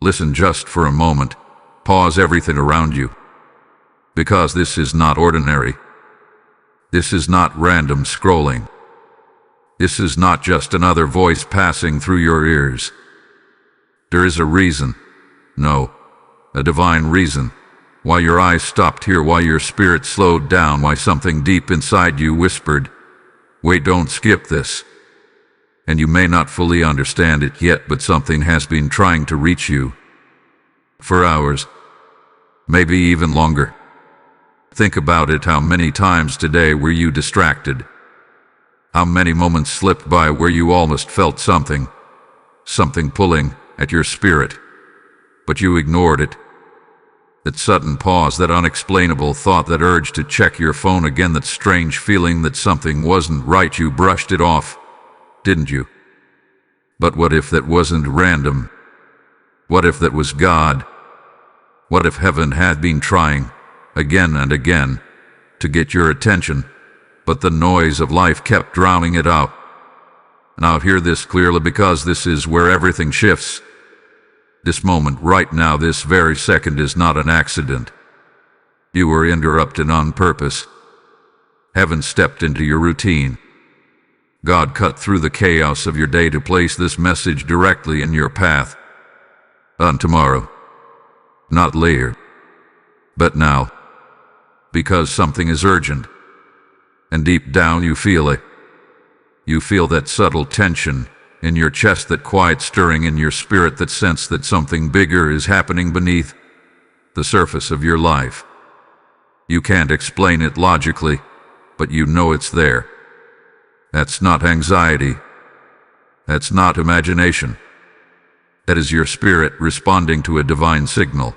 Listen just for a moment. Pause everything around you. Because this is not ordinary. This is not random scrolling. This is not just another voice passing through your ears. There is a reason. No, a divine reason. Why your eyes stopped here, why your spirit slowed down, why something deep inside you whispered, "Wait, don't skip this." And you may not fully understand it yet, but something has been trying to reach you for hours, maybe even longer. Think about it. How many times today were you distracted? How many moments slipped by where you almost felt something pulling at your spirit, but you ignored it? That sudden pause, that unexplainable thought, that urge to check your phone again, that strange feeling that something wasn't right, you brushed it off, didn't you? But what if that wasn't random? What if that was God? What if heaven had been trying again and again to get your attention, but the noise of life kept drowning it out? Now hear this clearly, because this is where everything shifts. This moment right now, this very second, is not an accident. You were interrupted on purpose. Heaven stepped into your routine. God cut through the chaos of your day to place this message directly in your path. On tomorrow. Not later. But now. Because something is urgent. And deep down you feel it. You feel that subtle tension in your chest, that quiet stirring in your spirit, that sense that something bigger is happening beneath the surface of your life. You can't explain it logically, but you know it's there. That's not anxiety. That's not imagination. That is your spirit responding to a divine signal.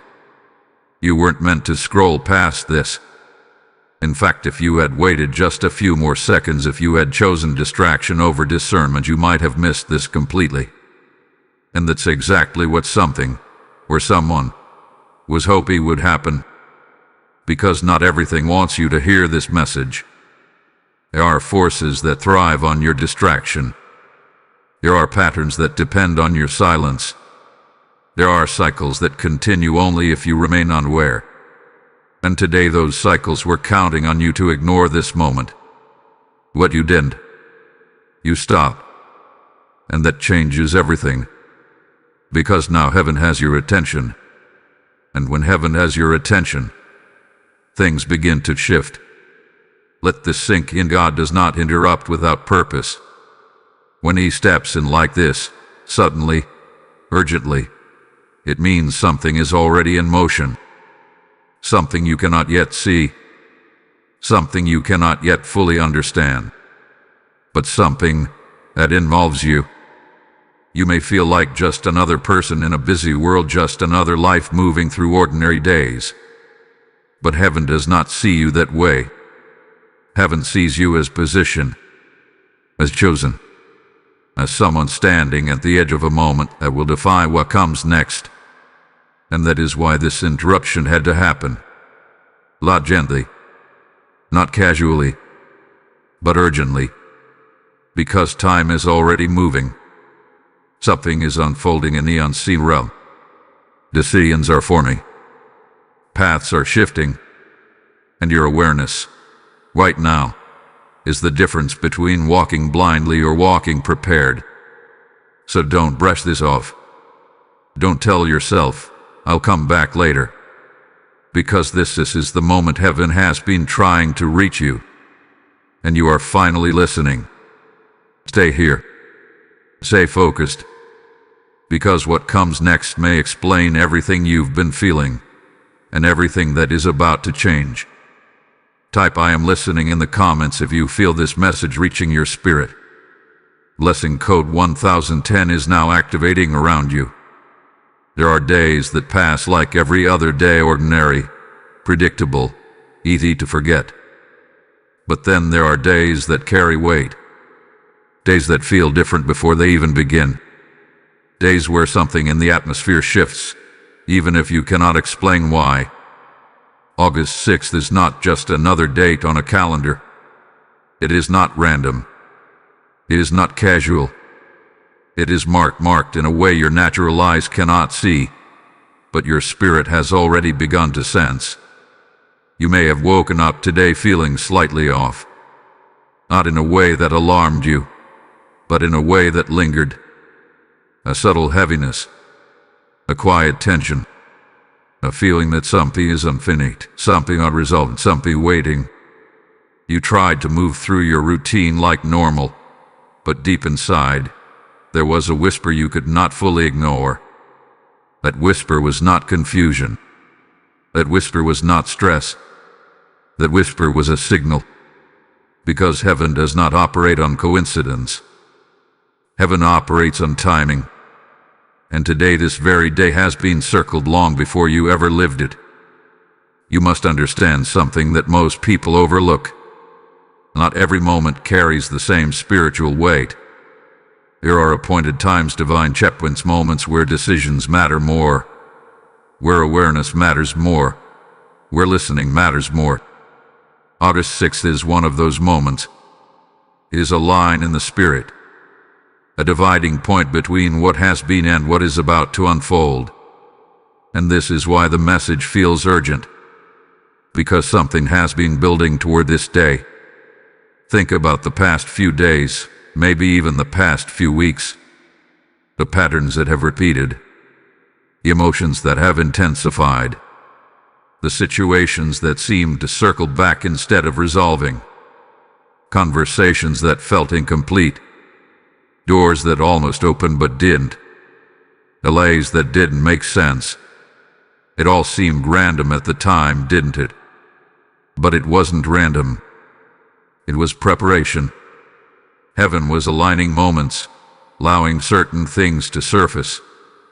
You weren't meant to scroll past this. In fact, if you had waited just a few more seconds, if you had chosen distraction over discernment, you might have missed this completely. And that's exactly what something, or someone, was hoping would happen. Because not everything wants you to hear this message. There are forces that thrive on your distraction. There are patterns that depend on your silence. There are cycles that continue only if you remain unaware. And today those cycles were counting on you to ignore this moment. What you didn't. You stopped. And that changes everything. Because now heaven has your attention. And when heaven has your attention, things begin to shift. Let this sink in. God does not interrupt without purpose. When he steps in like this, suddenly, urgently, it means something is already in motion. Something you cannot yet see. Something you cannot yet fully understand. But something that involves you. You may feel like just another person in a busy world, just another life moving through ordinary days. But heaven does not see you that way. Heaven sees you as positioned, as chosen, as someone standing at the edge of a moment that will defy what comes next. And that is why this interruption had to happen. Not gently, not casually, but urgently. Because time is already moving. Something is unfolding in the unseen realm. Decisions are forming. Paths are shifting. And your awareness, right now, is the difference between walking blindly or walking prepared. So don't brush this off. Don't tell yourself, "I'll come back later." Because this is the moment heaven has been trying to reach you. And you are finally listening. Stay here. Stay focused. Because what comes next may explain everything you've been feeling, and everything that is about to change. Type "I am listening" in the comments if you feel this message reaching your spirit. Blessing code 1010 is now activating around you. There are days that pass like every other day, ordinary, predictable, easy to forget. But then there are days that carry weight. Days that feel different before they even begin. Days where something in the atmosphere shifts, even if you cannot explain why. August 6th is not just another date on a calendar. It is not random. It is not casual. It is marked in a way your natural eyes cannot see, but your spirit has already begun to sense. You may have woken up today feeling slightly off, not in a way that alarmed you, but in a way that lingered. A subtle heaviness, a quiet tension, a feeling that something is unfinished, something unresolved, something waiting. You tried to move through your routine like normal, but deep inside, there was a whisper you could not fully ignore. That whisper was not confusion. That whisper was not stress. That whisper was a signal. Because heaven does not operate on coincidence. Heaven operates on timing. And today, this very day, has been circled long before you ever lived it. You must understand something that most people overlook. Not every moment carries the same spiritual weight. There are appointed times, divine checkpoints, moments where decisions matter more, where awareness matters more, where listening matters more. August 6th is one of those moments. It is a line in the spirit, a dividing point between what has been and what is about to unfold. And this is why the message feels urgent, because something has been building toward this day. Think about the past few days, maybe even the past few weeks, the patterns that have repeated, the emotions that have intensified, the situations that seemed to circle back instead of resolving, conversations that felt incomplete, doors that almost opened but didn't, delays that didn't make sense. It all seemed random at the time, didn't it? But it wasn't random. It was preparation. Heaven was aligning moments, allowing certain things to surface,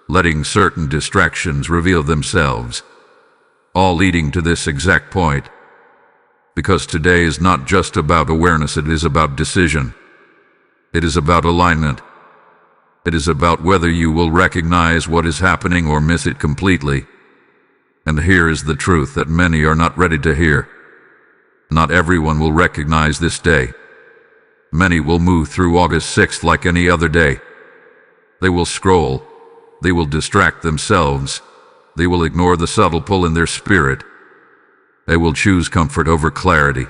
letting certain distractions reveal themselves, all leading to this exact point. Because today is not just about awareness, it is about decision. It is about alignment. It is about whether you will recognize what is happening or miss it completely. And here is the truth that many are not ready to hear. Not everyone will recognize this day. Many will move through August 6th like any other day. They will scroll. They will distract themselves. They will ignore the subtle pull in their spirit. They will choose comfort over clarity.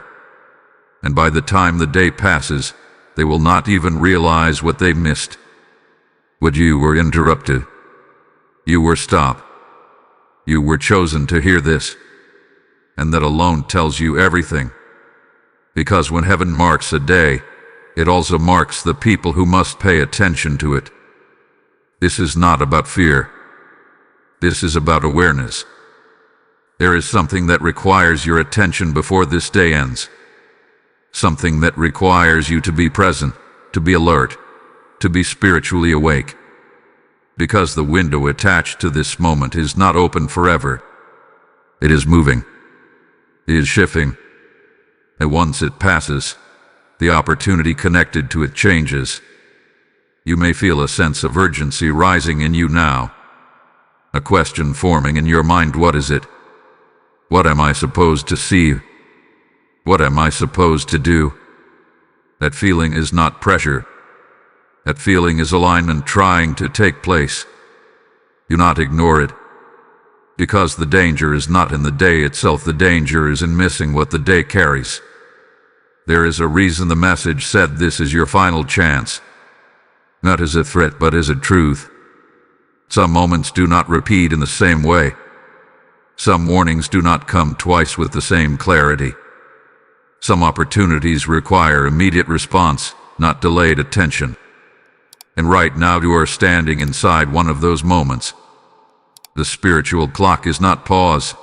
And by the time the day passes, they will not even realize what they missed. What you were interrupted. You were stopped. You were chosen to hear this. And that alone tells you everything. Because when heaven marks a day, it also marks the people who must pay attention to it. This is not about fear. This is about awareness. There is something that requires your attention before this day ends. Something that requires you to be present, to be alert, to be spiritually awake. Because the window attached to this moment is not open forever. It is moving. It is shifting. And once it passes, the opportunity connected to it changes. You may feel a sense of urgency rising in you now. A question forming in your mind: what is it? What am I supposed to see? What am I supposed to do? That feeling is not pressure. That feeling is alignment trying to take place. Do not ignore it. Because the danger is not in the day itself, the danger is in missing what the day carries. There is a reason the message said this is your final chance. Not as a threat, but as a truth. Some moments do not repeat in the same way. Some warnings do not come twice with the same clarity. Some opportunities require immediate response, not delayed attention. And right now you are standing inside one of those moments. The spiritual clock is not pause.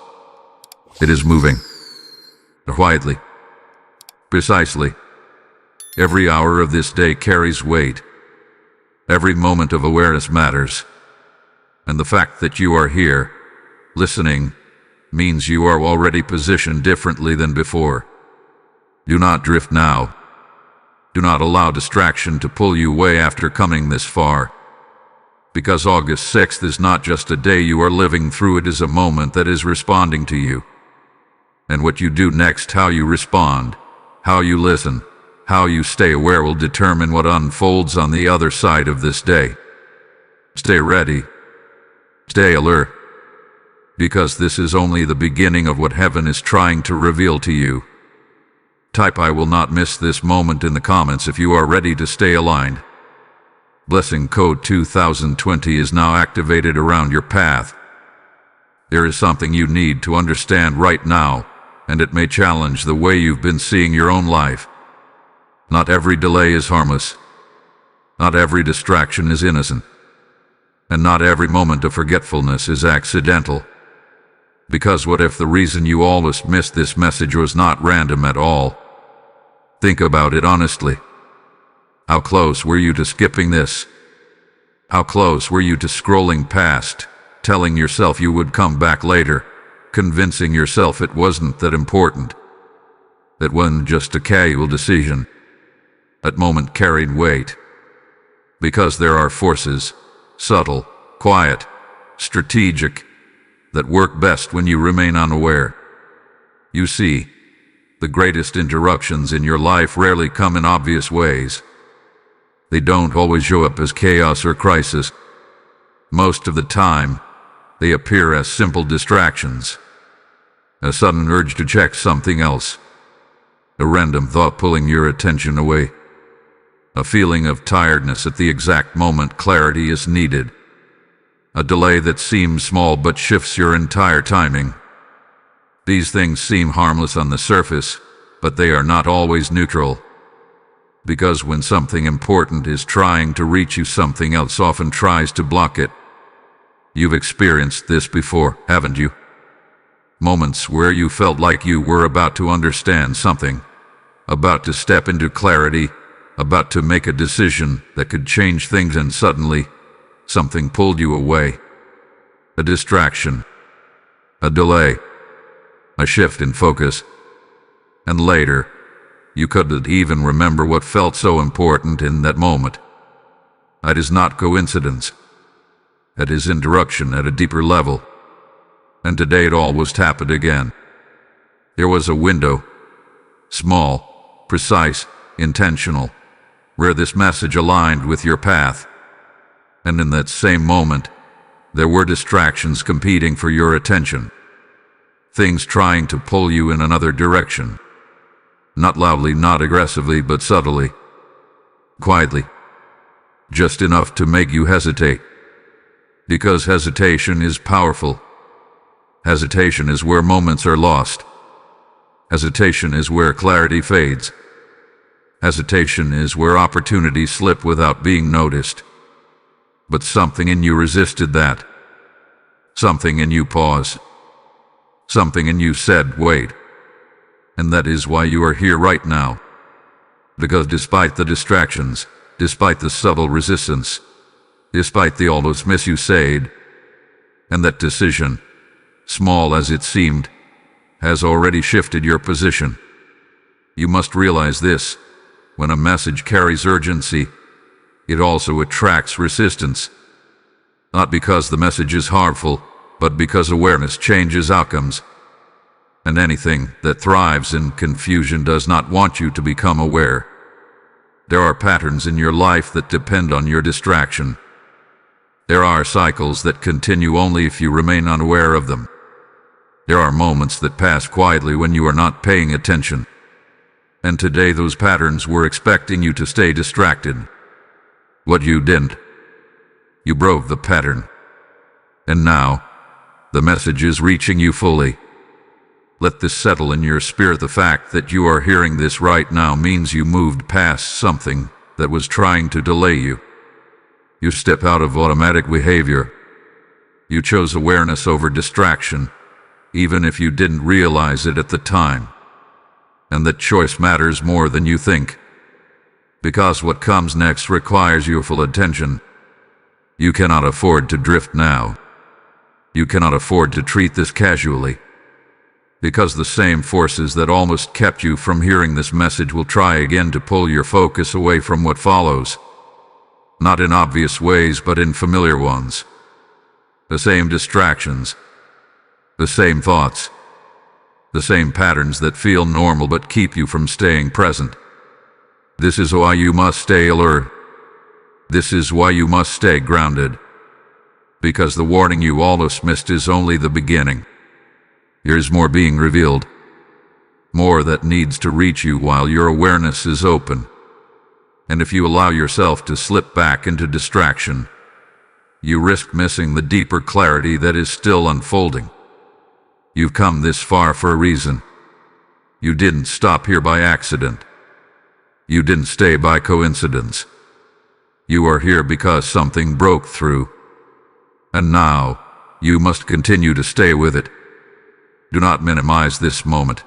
It is moving. Quietly. Precisely. Every hour of this day carries weight. Every moment of awareness matters. And the fact that you are here, listening, means you are already positioned differently than before. Do not drift now. Do not allow distraction to pull you away after coming this far. Because August 6th is not just a day you are living through, it is a moment that is responding to you. And what you do next, how you respond, how you listen, how you stay aware will determine what unfolds on the other side of this day. Stay ready. Stay alert. because this is only the beginning of what heaven is trying to reveal to you. Type "I will not miss this moment" in the comments if you are ready to stay aligned. Blessing code 2020 is now activated around your path. There is something you need to understand right now, and it may challenge the way you've been seeing your own life. Not every delay is harmless. Not every distraction is innocent. And not every moment of forgetfulness is accidental. Because what if the reason you almost missed this message was not random at all? Think about it honestly. How close were you to skipping this? How close were you to scrolling past, telling yourself you would come back later, convincing yourself it wasn't that important? That wasn't just a casual decision. That moment carried weight. Because there are forces, subtle, quiet, strategic, that work best when you remain unaware. You see, the greatest interruptions in your life rarely come in obvious ways. They don't always show up as chaos or crisis. Most of the time, they appear as simple distractions. A sudden urge to check something else. A random thought pulling your attention away. A feeling of tiredness at the exact moment clarity is needed. A delay that seems small but shifts your entire timing. These things seem harmless on the surface, but they are not always neutral. Because when something important is trying to reach you, something else often tries to block it. You've experienced this before, haven't you? Moments where you felt like you were about to understand something, about to step into clarity, about to make a decision that could change things, and suddenly, something pulled you away. A distraction, a delay, a shift in focus. And later, you couldn't even remember what felt so important in that moment. That is not coincidence. That is interruption at a deeper level. And today it almost happened again. There was a window, small, precise, intentional, where this message aligned with your path. And in that same moment, there were distractions competing for your attention. Things trying to pull you in another direction. Not loudly, not aggressively, but subtly. Quietly. Just enough to make you hesitate. Because hesitation is powerful. Hesitation is where moments are lost. Hesitation is where clarity fades. Hesitation is where opportunities slip without being noticed. But something in you resisted that. Something in you paused. Something in you said, "Wait." And that is why you are here right now. Because despite the distractions, despite the subtle resistance, despite the almost miss, you said, and that decision, small as it seemed, has already shifted your position. You must realize this: when a message carries urgency, it also attracts resistance. Not because the message is harmful, but because awareness changes outcomes. And anything that thrives in confusion does not want you to become aware. There are patterns in your life that depend on your distraction. There are cycles that continue only if you remain unaware of them. There are moments that pass quietly when you are not paying attention. And today those patterns were expecting you to stay distracted. What you didn't. You broke the pattern. And now, the message is reaching you fully. Let this settle in your spirit. The fact that you are hearing this right now means you moved past something that was trying to delay you. You step out of automatic behavior. You chose awareness over distraction, even if you didn't realize it at the time. And that choice matters more than you think. Because what comes next requires your full attention. You cannot afford to drift now. You cannot afford to treat this casually. Because the same forces that almost kept you from hearing this message will try again to pull your focus away from what follows. Not in obvious ways, but in familiar ones. The same distractions. The same thoughts. The same patterns that feel normal but keep you from staying present. This is why you must stay alert. This is why you must stay grounded. because the warning you almost missed is only the beginning. There's more being revealed, more that needs to reach you while your awareness is open. And if you allow yourself to slip back into distraction, you risk missing the deeper clarity that is still unfolding. You've come this far for a reason. You didn't stop here by accident. You didn't stay by coincidence. You are here because something broke through. And now, you must continue to stay with it. Do not minimize this moment.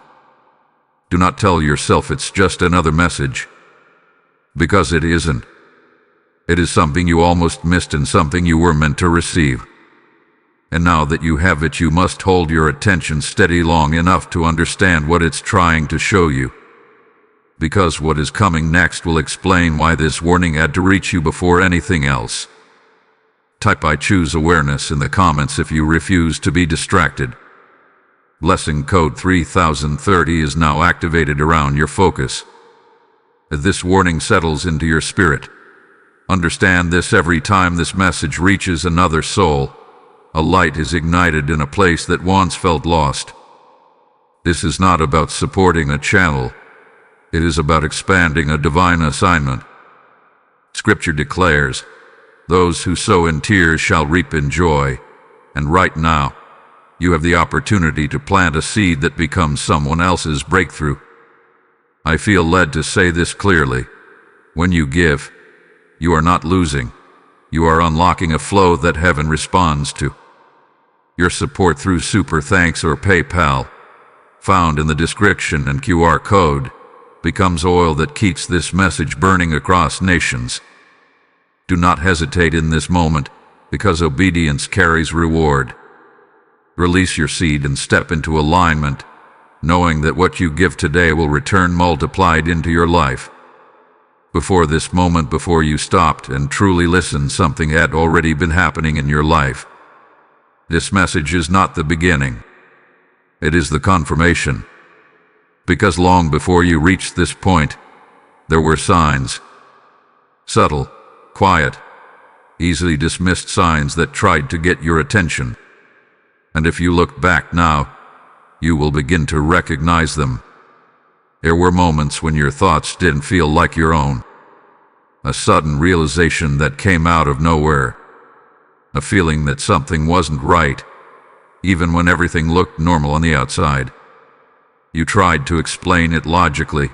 Do not tell yourself it's just another message, because it isn't. It is something you almost missed and something you were meant to receive. And now that you have it, you must hold your attention steady long enough to understand what it's trying to show you. Because what is coming next will explain why this warning had to reach you before anything else. Type "I choose awareness" in the comments if you refuse to be distracted. Blessing code 3030 is now activated around your focus. As this warning settles into your spirit, understand this: every time this message reaches another soul, a light is ignited in a place that once felt lost. This is not about supporting a channel. It is about expanding a divine assignment. Scripture declares, "Those who sow in tears shall reap in joy." And right now, you have the opportunity to plant a seed that becomes someone else's breakthrough. I feel led to say this clearly. When you give, you are not losing. You are unlocking a flow that heaven responds to. Your support through Super Thanks or PayPal, found in the description and QR code, becomes oil that keeps this message burning across nations. Do not hesitate in this moment, because obedience carries reward. Release your seed and step into alignment, knowing that what you give today will return multiplied into your life. Before this moment, before you stopped and truly listened, something had already been happening in your life. This message is not the beginning. It is the confirmation. Because long before you reached this point, there were signs. Subtle, quiet, easily dismissed signs that tried to get your attention. And if you look back now, you will begin to recognize them. There were moments when your thoughts didn't feel like your own. A sudden realization that came out of nowhere. A feeling that something wasn't right, even when everything looked normal on the outside. You tried to explain it logically,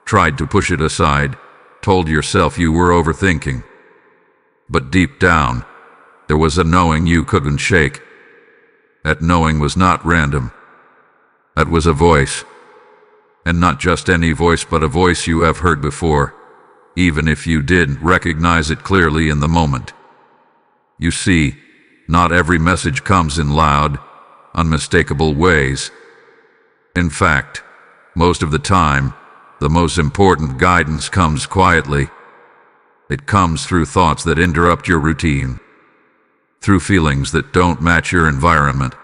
tried to push it aside, told yourself you were overthinking. But deep down, there was a knowing you couldn't shake. That knowing was not random. That was a voice. And not just any voice, but a voice you have heard before, even if you didn't recognize it clearly in the moment. You see, not every message comes in loud, unmistakable ways. In fact, most of the time, the most important guidance comes quietly. It comes through thoughts that interrupt your routine, through feelings that don't match your environment,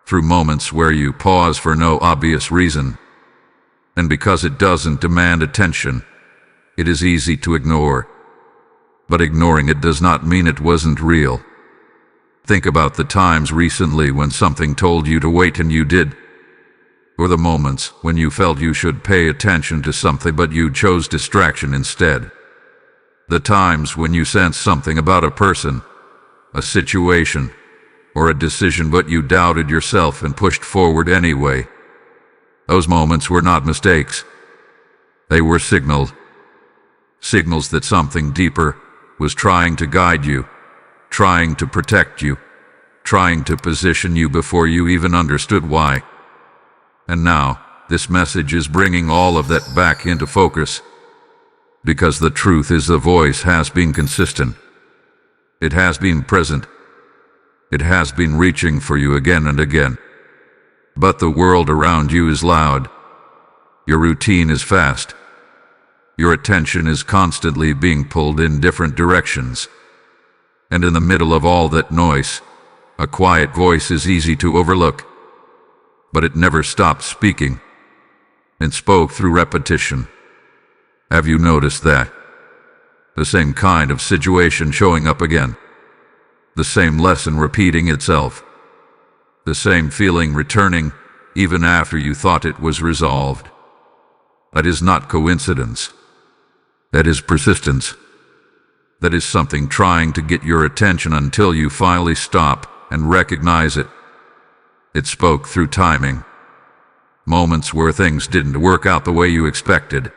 through moments where you pause for no obvious reason. And because it doesn't demand attention, it is easy to ignore. But ignoring it does not mean it wasn't real. Think about the times recently when something told you to wait and you did. Or the moments when you felt you should pay attention to something but you chose distraction instead. The times when you sensed something about a person, a situation, or a decision but you doubted yourself and pushed forward anyway. Those moments were not mistakes. They were signals. Signals that something deeper was trying to guide you, trying to protect you, trying to position you before you even understood why. And now, this message is bringing all of that back into focus. Because the truth is, the voice has been consistent. It has been present. It has been reaching for you again and again. But the world around you is loud. Your routine is fast. Your attention is constantly being pulled in different directions. And in the middle of all that noise, a quiet voice is easy to overlook. But it never stopped speaking, and spoke through repetition. Have you noticed that? The same kind of situation showing up again. The same lesson repeating itself. The same feeling returning even after you thought it was resolved. That is not coincidence. That is persistence. That is something trying to get your attention until you finally stop and recognize it. It spoke through timing. Moments where things didn't work out the way you expected.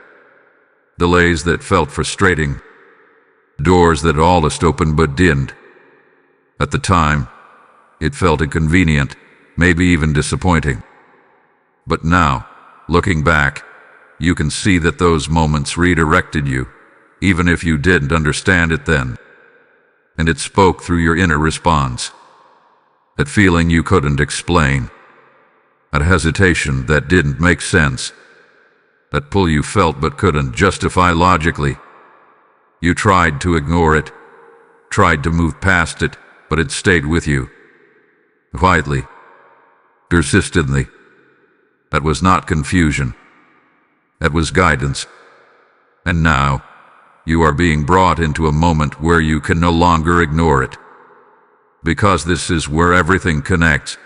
Delays that felt frustrating. Doors that almost opened but didn't. At the time, it felt inconvenient, maybe even disappointing. But now, looking back, you can see that those moments redirected you, even if you didn't understand it then. And it spoke through your inner response. That feeling you couldn't explain. That hesitation that didn't make sense. That pull you felt but couldn't justify logically. You tried to ignore it, tried to move past it, but it stayed with you. Quietly, persistently. That was not confusion. That was guidance. And now, you are being brought into a moment where you can no longer ignore it. Because this is where everything connects.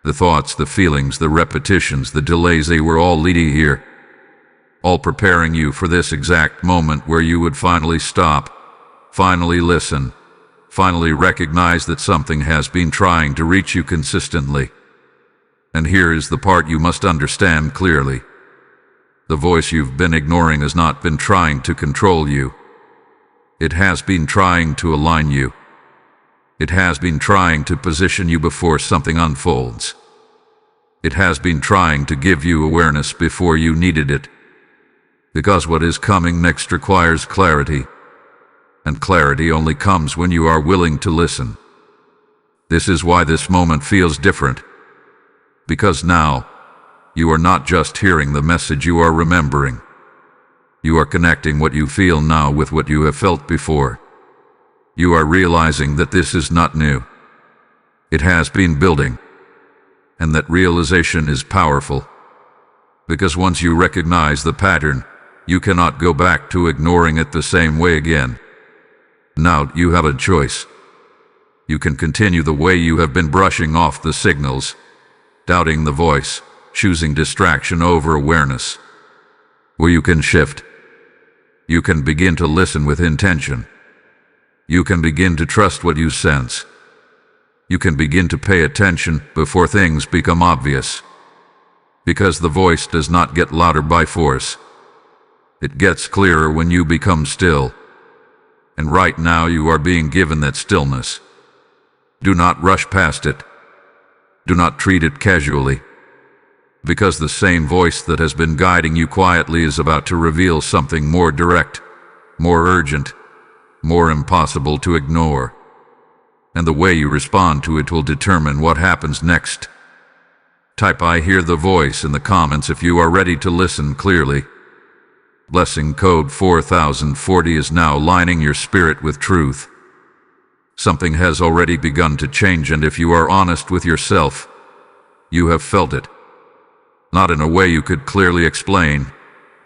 The thoughts, the feelings, the repetitions, the delays, they were all leading here. All preparing you for this exact moment where you would finally stop, finally listen, finally recognize that something has been trying to reach you consistently. And here is the part you must understand clearly. The voice you've been ignoring has not been trying to control you. It has been trying to align you. It has been trying to position you before something unfolds. It has been trying to give you awareness before you needed it. Because what is coming next requires clarity. And clarity only comes when you are willing to listen. This is why this moment feels different. Because now, you are not just hearing the message, you are remembering. You are connecting what you feel now with what you have felt before. You are realizing that this is not new. It has been building. And that realization is powerful. Because once you recognize the pattern, you cannot go back to ignoring it the same way again. Now you have a choice. You can continue the way you have been, brushing off the signals, doubting the voice, choosing distraction over awareness. Or you can shift. You can begin to listen with intention. You can begin to trust what you sense. You can begin to pay attention before things become obvious. Because the voice does not get louder by force. It gets clearer when you become still. And right now you are being given that stillness. Do not rush past it. Do not treat it casually. Because the same voice that has been guiding you quietly is about to reveal something more direct, more urgent, more impossible to ignore. And the way you respond to it will determine what happens next. Type "I hear the voice" in the comments if you are ready to listen clearly. Blessing code 4040 is now aligning your spirit with truth. Something has already begun to change, and if you are honest with yourself, you have felt it. Not in a way you could clearly explain,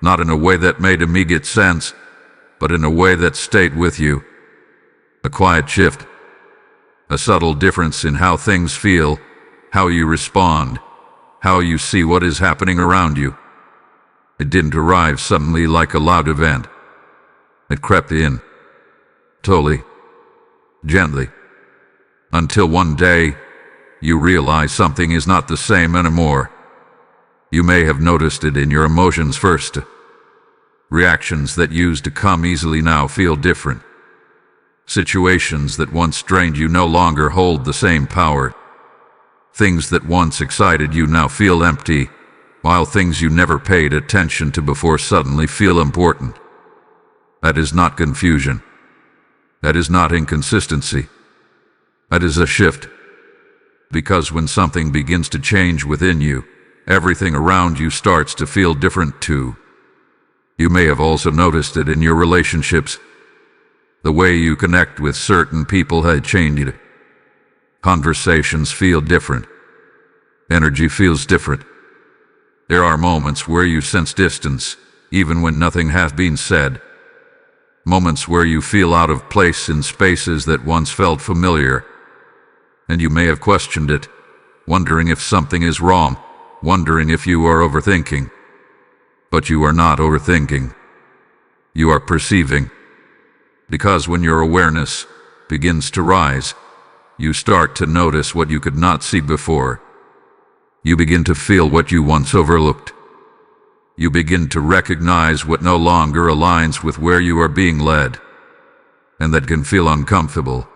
not in a way that made immediate sense, but in a way that stayed with you. A quiet shift. A subtle difference in how things feel, how you respond, how you see what is happening around you. It didn't arrive suddenly like a loud event. It crept in, slowly, gently, until one day you realize something is not the same anymore. You may have noticed it in your emotions first. Reactions that used to come easily now feel different. Situations that once drained you no longer hold the same power. Things that once excited you now feel empty, while things you never paid attention to before suddenly feel important. That is not confusion. That is not inconsistency. That is a shift. Because when something begins to change within you, everything around you starts to feel different too. You may have also noticed it in your relationships. The way you connect with certain people had changed. Conversations feel different. Energy feels different. There are moments where you sense distance, even when nothing has been said. Moments where you feel out of place in spaces that once felt familiar, and you may have questioned it, wondering if something is wrong, wondering if you are overthinking. But you are not overthinking. You are perceiving. Because when your awareness begins to rise, you start to notice what you could not see before. You begin to feel what you once overlooked. You begin to recognize what no longer aligns with where you are being led. And that can feel uncomfortable.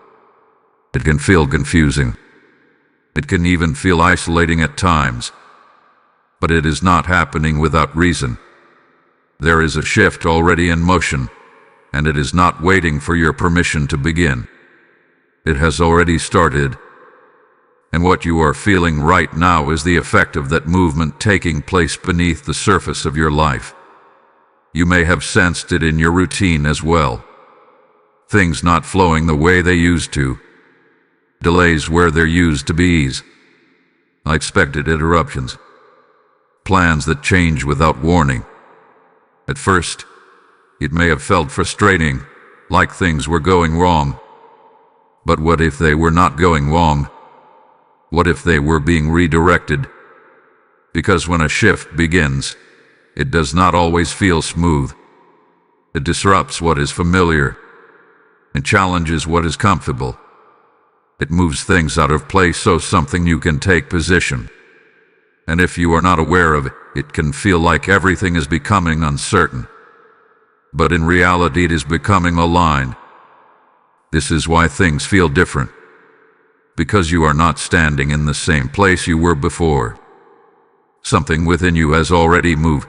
It can feel confusing. It can even feel isolating at times. But it is not happening without reason. There is a shift already in motion, and it is not waiting for your permission to begin. It has already started. And what you are feeling right now is the effect of that movement taking place beneath the surface of your life. You may have sensed it in your routine as well. Things not flowing the way they used to. Delays where there used to be ease. Unexpected interruptions. Plans that change without warning. At first, it may have felt frustrating, like things were going wrong. But what if they were not going wrong? What if they were being redirected? Because when a shift begins, it does not always feel smooth. It disrupts what is familiar. It challenges what is comfortable. It moves things out of place so something new can take position. And if you are not aware of it, it can feel like everything is becoming uncertain. But in reality, it is becoming aligned. This is why things feel different. Because you are not standing in the same place you were before. Something within you has already moved.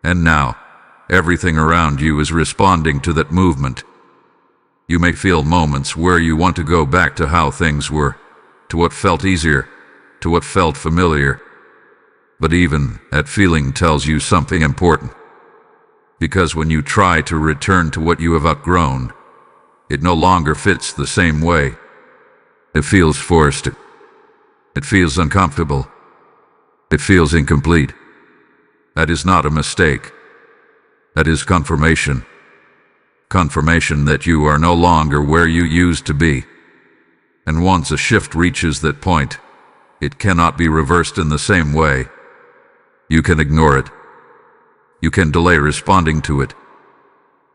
And now, everything around you is responding to that movement. You may feel moments where you want to go back to how things were, to what felt easier, to what felt familiar. But even that feeling tells you something important. Because when you try to return to what you have outgrown, it no longer fits the same way. It feels forced. It feels uncomfortable. It feels incomplete. That is not a mistake. That is confirmation. Confirmation that you are no longer where you used to be. And once a shift reaches that point, it cannot be reversed in the same way. You can ignore it. You can delay responding to it.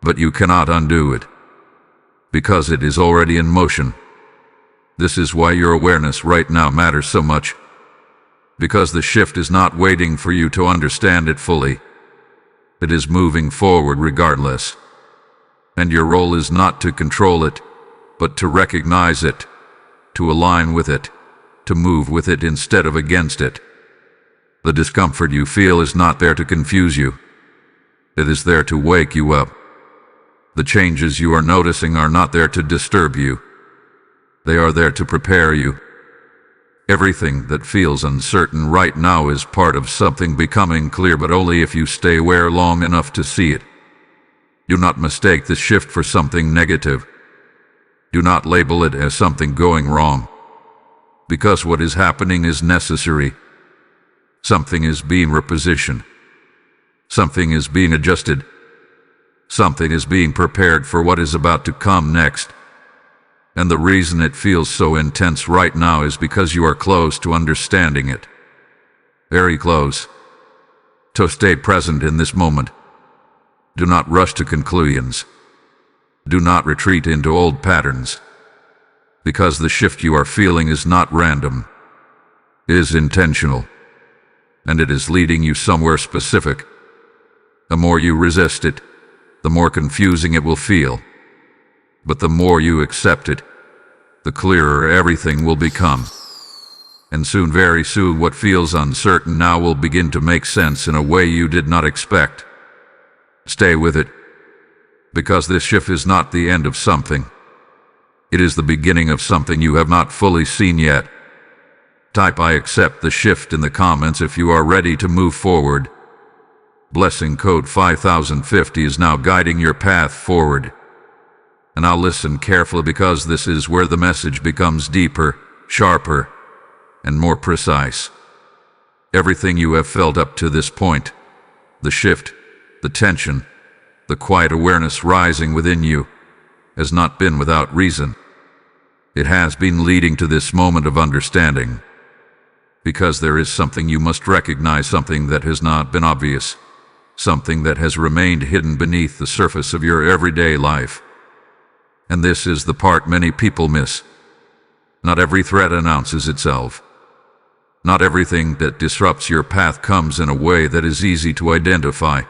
But you cannot undo it. Because it is already in motion. This is why your awareness right now matters so much. Because the shift is not waiting for you to understand it fully. It is moving forward regardless. And your role is not to control it, but to recognize it, to align with it, to move with it instead of against it. The discomfort you feel is not there to confuse you. It is there to wake you up. The changes you are noticing are not there to disturb you. They are there to prepare you. Everything that feels uncertain right now is part of something becoming clear, but only if you stay aware long enough to see it. Do not mistake the shift for something negative. Do not label it as something going wrong. Because what is happening is necessary. Something is being repositioned. Something is being adjusted. Something is being prepared for what is about to come next. And the reason it feels so intense right now is because you are close to understanding it. Very close. So stay present in this moment. Do not rush to conclusions. Do not retreat into old patterns. Because the shift you are feeling is not random. It is intentional. And it is leading you somewhere specific. The more you resist it, the more confusing it will feel. But the more you accept it, the clearer everything will become. And soon, very soon, what feels uncertain now will begin to make sense in a way you did not expect. Stay with it. Because this shift is not the end of something. It is the beginning of something you have not fully seen yet. Type "I accept the shift" in the comments if you are ready to move forward. Blessing code 5050 is now guiding your path forward. And I'll listen carefully because this is where the message becomes deeper, sharper, and more precise. Everything you have felt up to this point, the shift, the tension, the quiet awareness rising within you, has not been without reason. It has been leading to this moment of understanding, because there is something you must recognize, something that has not been obvious, something that has remained hidden beneath the surface of your everyday life. And this is the part many people miss. Not every threat announces itself. Not everything that disrupts your path comes in a way that is easy to identify.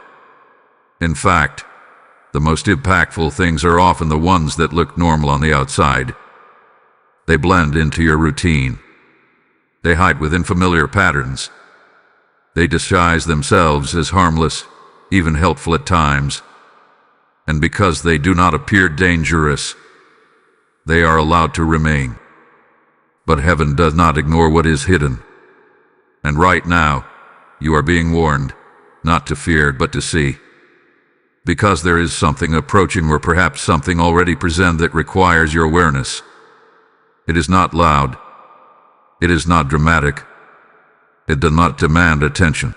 In fact, the most impactful things are often the ones that look normal on the outside. They blend into your routine. They hide within familiar patterns. They disguise themselves as harmless, even helpful at times. And because they do not appear dangerous, they are allowed to remain. But heaven does not ignore what is hidden. And right now, you are being warned, not to fear, but to see. Because there is something approaching, or perhaps something already present, that requires your awareness. It is not loud. It is not dramatic. It does not demand attention.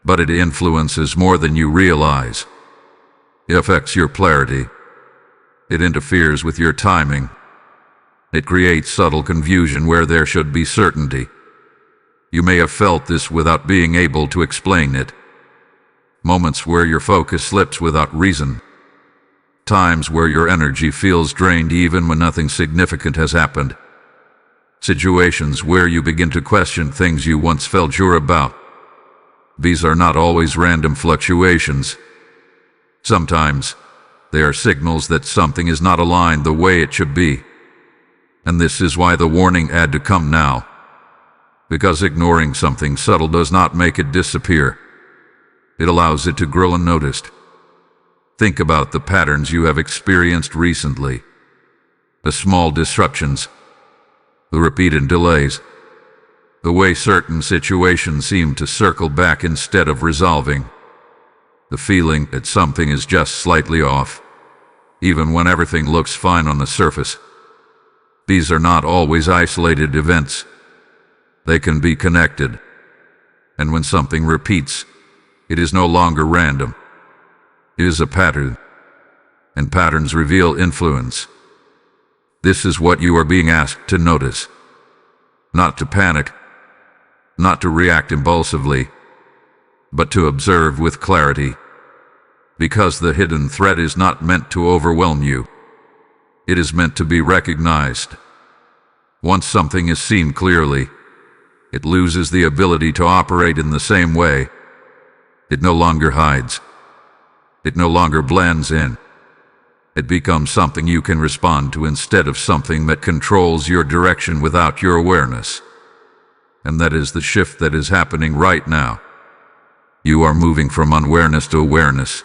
But it influences more than you realize. It affects your clarity. It interferes with your timing. It creates subtle confusion where there should be certainty. You may have felt this without being able to explain it. Moments where your focus slips without reason. Times where your energy feels drained even when nothing significant has happened. Situations where you begin to question things you once felt sure about. These are not always random fluctuations. Sometimes they are signals that something is not aligned the way it should be. And this is why the warning had to come now. Because ignoring something subtle does not make it disappear. It allows it to grow unnoticed. Think about the patterns you have experienced recently. The small disruptions, the repeated delays, the way certain situations seem to circle back instead of resolving, the feeling that something is just slightly off, even when everything looks fine on the surface. These are not always isolated events. They can be connected. And when something repeats, it is no longer random. It is a pattern. And patterns reveal influence. This is what you are being asked to notice. Not to panic. Not to react impulsively. But to observe with clarity. Because the hidden threat is not meant to overwhelm you. It is meant to be recognized. Once something is seen clearly, it loses the ability to operate in the same way. It no longer hides. It no longer blends in. It becomes something you can respond to instead of something that controls your direction without your awareness. And that is the shift that is happening right now. You are moving from unawareness to awareness.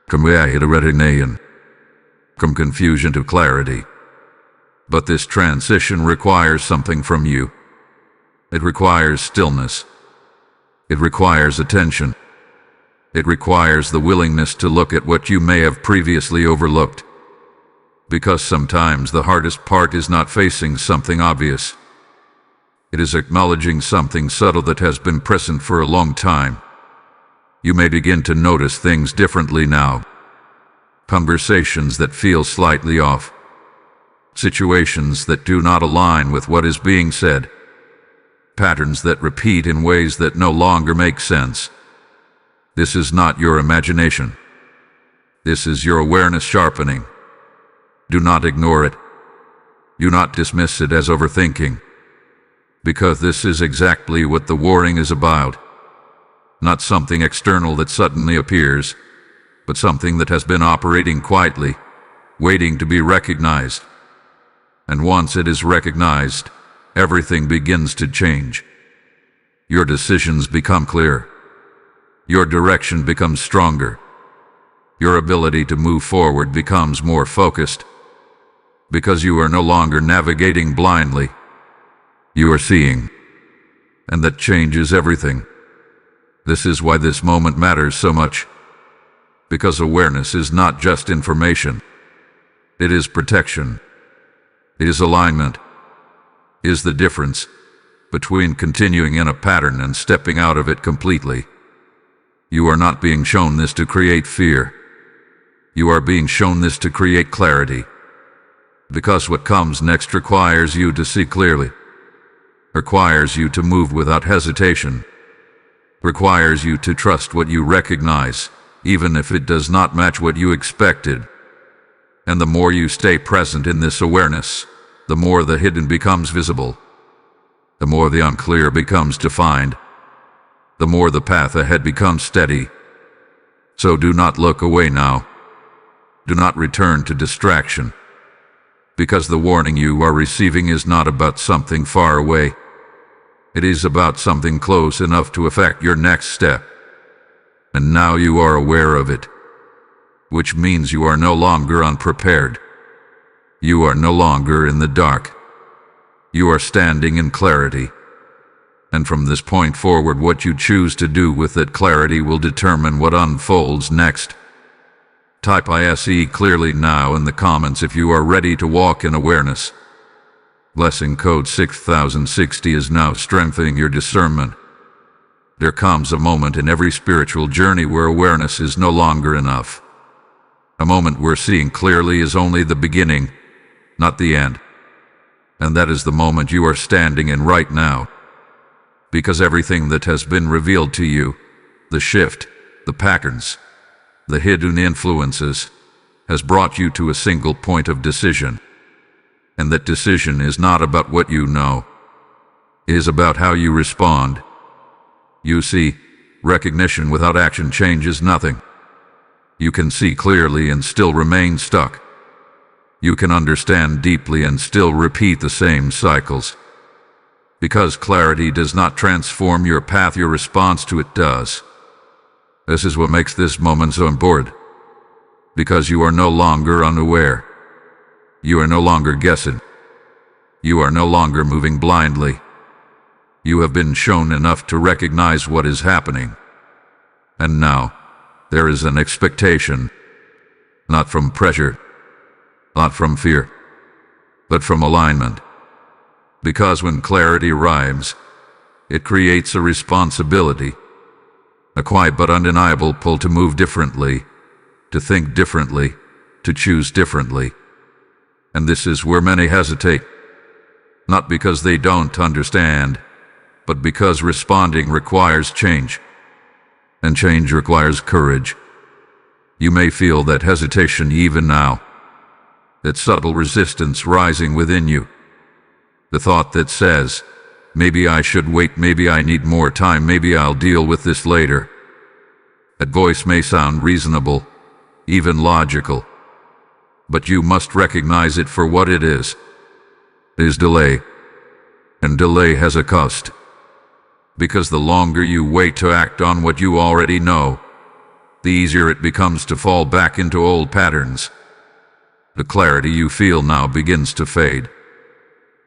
From confusion to clarity. But this transition requires something from you. It requires stillness. It requires attention. It requires the willingness to look at what you may have previously overlooked. Because sometimes the hardest part is not facing something obvious. It is acknowledging something subtle that has been present for a long time. You may begin to notice things differently now. Conversations that feel slightly off. Situations that do not align with what is being said. Patterns that repeat in ways that no longer make sense. This is not your imagination. This is your awareness sharpening. Do not ignore it. Do not dismiss it as overthinking. Because this is exactly what the warning is about. Not something external that suddenly appears, but something that has been operating quietly, waiting to be recognized. And once it is recognized, everything begins to change. Your decisions become clear. Your direction becomes stronger. Your ability to move forward becomes more focused. Because you are no longer navigating blindly. You are seeing. And that changes everything. This is why this moment matters so much. Because awareness is not just information. It is protection. It is alignment. It is the difference between continuing in a pattern and stepping out of it completely. You are not being shown this to create fear. You are being shown this to create clarity. Because what comes next requires you to see clearly, requires you to move without hesitation, requires you to trust what you recognize, even if it does not match what you expected. And the more you stay present in this awareness, the more the hidden becomes visible, the more the unclear becomes defined, the more the path ahead becomes steady. So do not look away now. Do not return to distraction, because the warning you are receiving is not about something far away. It is about something close enough to affect your next step. And now you are aware of it, which means you are no longer unprepared. You are no longer in the dark. You are standing in clarity. And from this point forward, what you choose to do with that clarity will determine what unfolds next. Type ISE clearly now in the comments if you are ready to walk in awareness. Blessing code 6060 is now strengthening your discernment. There comes a moment in every spiritual journey where awareness is no longer enough. A moment where seeing clearly is only the beginning, not the end. And that is the moment you are standing in right now. Because everything that has been revealed to you, the shift, the patterns, the hidden influences, has brought you to a single point of decision. And that decision is not about what you know. It is about how you respond. You see, recognition without action changes nothing. You can see clearly and still remain stuck. You can understand deeply and still repeat the same cycles. Because clarity does not transform your path, your response to it does. This is what makes this moment so important. Because you are no longer unaware. You are no longer guessing. You are no longer moving blindly. You have been shown enough to recognize what is happening. And now, there is an expectation, not from pressure, not from fear, but from alignment. Because when clarity arrives, it creates a responsibility, a quiet but undeniable pull to move differently, to think differently, to choose differently. And this is where many hesitate, not because they don't understand, but because responding requires change, and change requires courage. You may feel that hesitation even now, that subtle resistance rising within you. The thought that says, maybe I should wait, maybe I need more time, maybe I'll deal with this later. That voice may sound reasonable, even logical, but you must recognize it for what it is. It is delay, and delay has a cost. Because the longer you wait to act on what you already know, the easier it becomes to fall back into old patterns. The clarity you feel now begins to fade.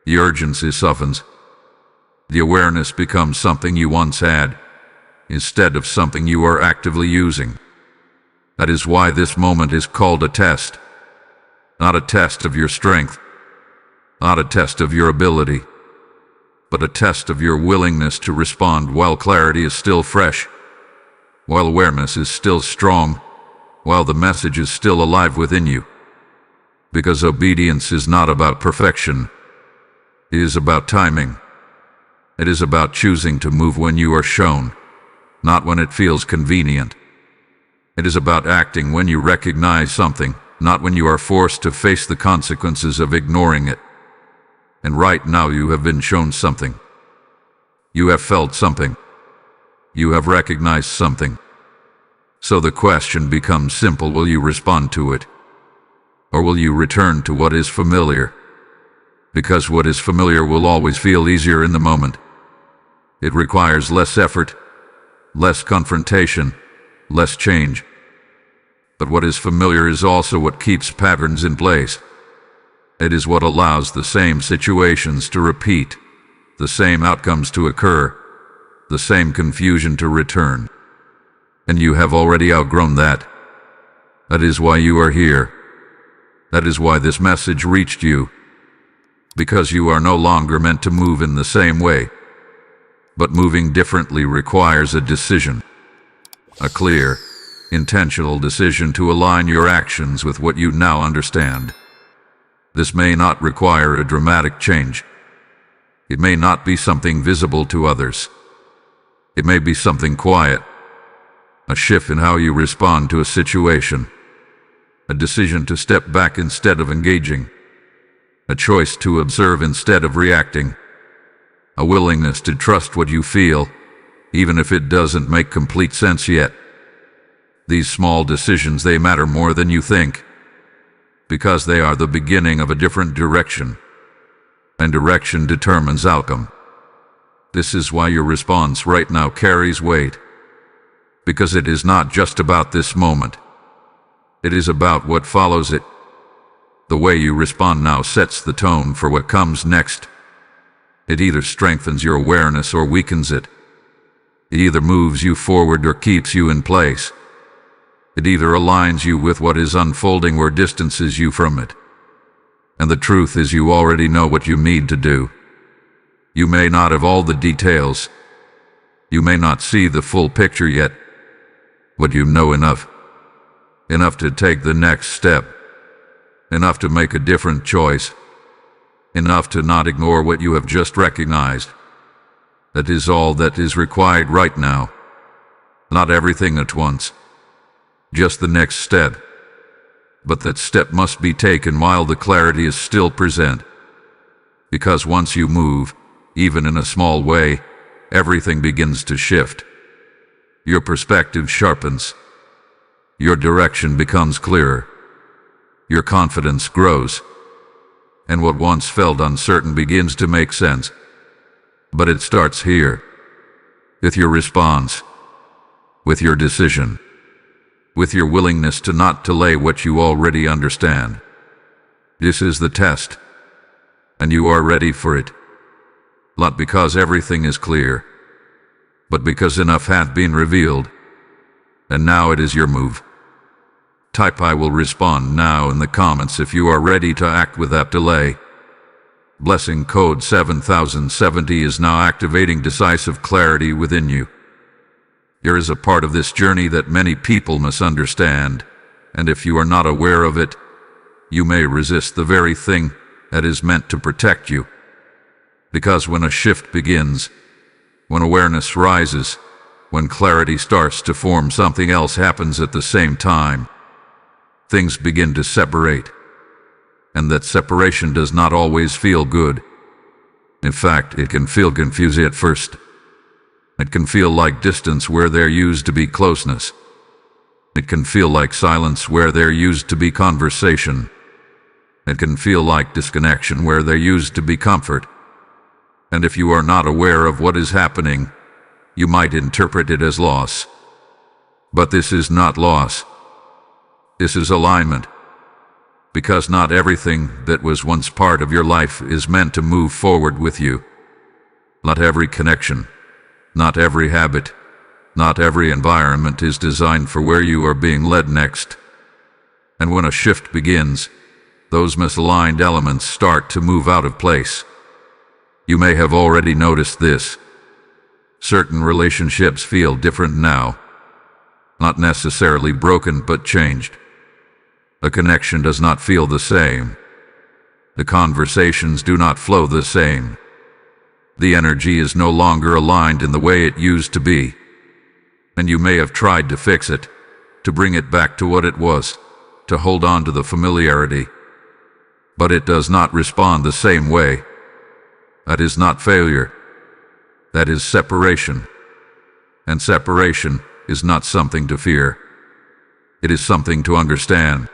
The urgency softens. The awareness becomes something you once had, instead of something you are actively using. That is why this moment is called a test. Not a test of your strength, not a test of your ability, but a test of your willingness to respond while clarity is still fresh, while awareness is still strong, while the message is still alive within you. Because obedience is not about perfection. It is about timing. It is about choosing to move when you are shown, not when it feels convenient. It is about acting when you recognize something, not when you are forced to face the consequences of ignoring it. And right now you have been shown something. You have felt something. You have recognized something. So the question becomes simple: will you respond to it? Or will you return to what is familiar? Because what is familiar will always feel easier in the moment. It requires less effort, less confrontation, less change. But what is familiar is also what keeps patterns in place. It is what allows the same situations to repeat, the same outcomes to occur, the same confusion to return. And you have already outgrown that. That is why you are here. That is why this message reached you. Because you are no longer meant to move in the same way. But moving differently requires a decision. A clear, intentional decision to align your actions with what you now understand. This may not require a dramatic change. It may not be something visible to others. It may be something quiet, a shift in how you respond to a situation, a decision to step back instead of engaging, a choice to observe instead of reacting, a willingness to trust what you feel, even if it doesn't make complete sense yet. These small decisions, they matter more than you think, because they are the beginning of a different direction, and direction determines outcome. This is why your response right now carries weight, because it is not just about this moment. It is about what follows it. The way you respond now sets the tone for what comes next. It either strengthens your awareness or weakens it. It either moves you forward or keeps you in place. It either aligns you with what is unfolding or distances you from it. And the truth is, you already know what you need to do. You may not have all the details. You may not see the full picture yet, but you know enough. Enough to take the next step. Enough to make a different choice. Enough to not ignore what you have just recognized. That is all that is required right now. Not everything at once. Just the next step. But that step must be taken while the clarity is still present. Because once you move, even in a small way, everything begins to shift. Your perspective sharpens. Your direction becomes clearer. Your confidence grows. And what once felt uncertain begins to make sense. But it starts here. With your response. With your decision. With your willingness to not delay what you already understand. This is the test. And you are ready for it. Not because everything is clear, but because enough hath been revealed. And now it is your move. Type "I will respond" now in the comments if you are ready to act without delay. Blessing code 7070 is now activating decisive clarity within you. There is a part of this journey that many people misunderstand, and if you are not aware of it, you may resist the very thing that is meant to protect you. Because when a shift begins, when awareness rises, when clarity starts to form, something else happens at the same time. Things begin to separate. And that separation does not always feel good. In fact, it can feel confusing at first. It can feel like distance where there used to be closeness. It can feel like silence where there used to be conversation. It can feel like disconnection where there used to be comfort. And if you are not aware of what is happening, you might interpret it as loss. But this is not loss. This is alignment. Because not everything that was once part of your life is meant to move forward with you. Not every connection, not every habit, not every environment is designed for where you are being led next. And when a shift begins, those misaligned elements start to move out of place. You may have already noticed this. Certain relationships feel different now. Not necessarily broken, but changed. A connection does not feel the same. The conversations do not flow the same. The energy is no longer aligned in the way it used to be. And you may have tried to fix it, to bring it back to what it was, to hold on to the familiarity. But it does not respond the same way. That is not failure. That is separation. And separation is not something to fear. It is something to understand.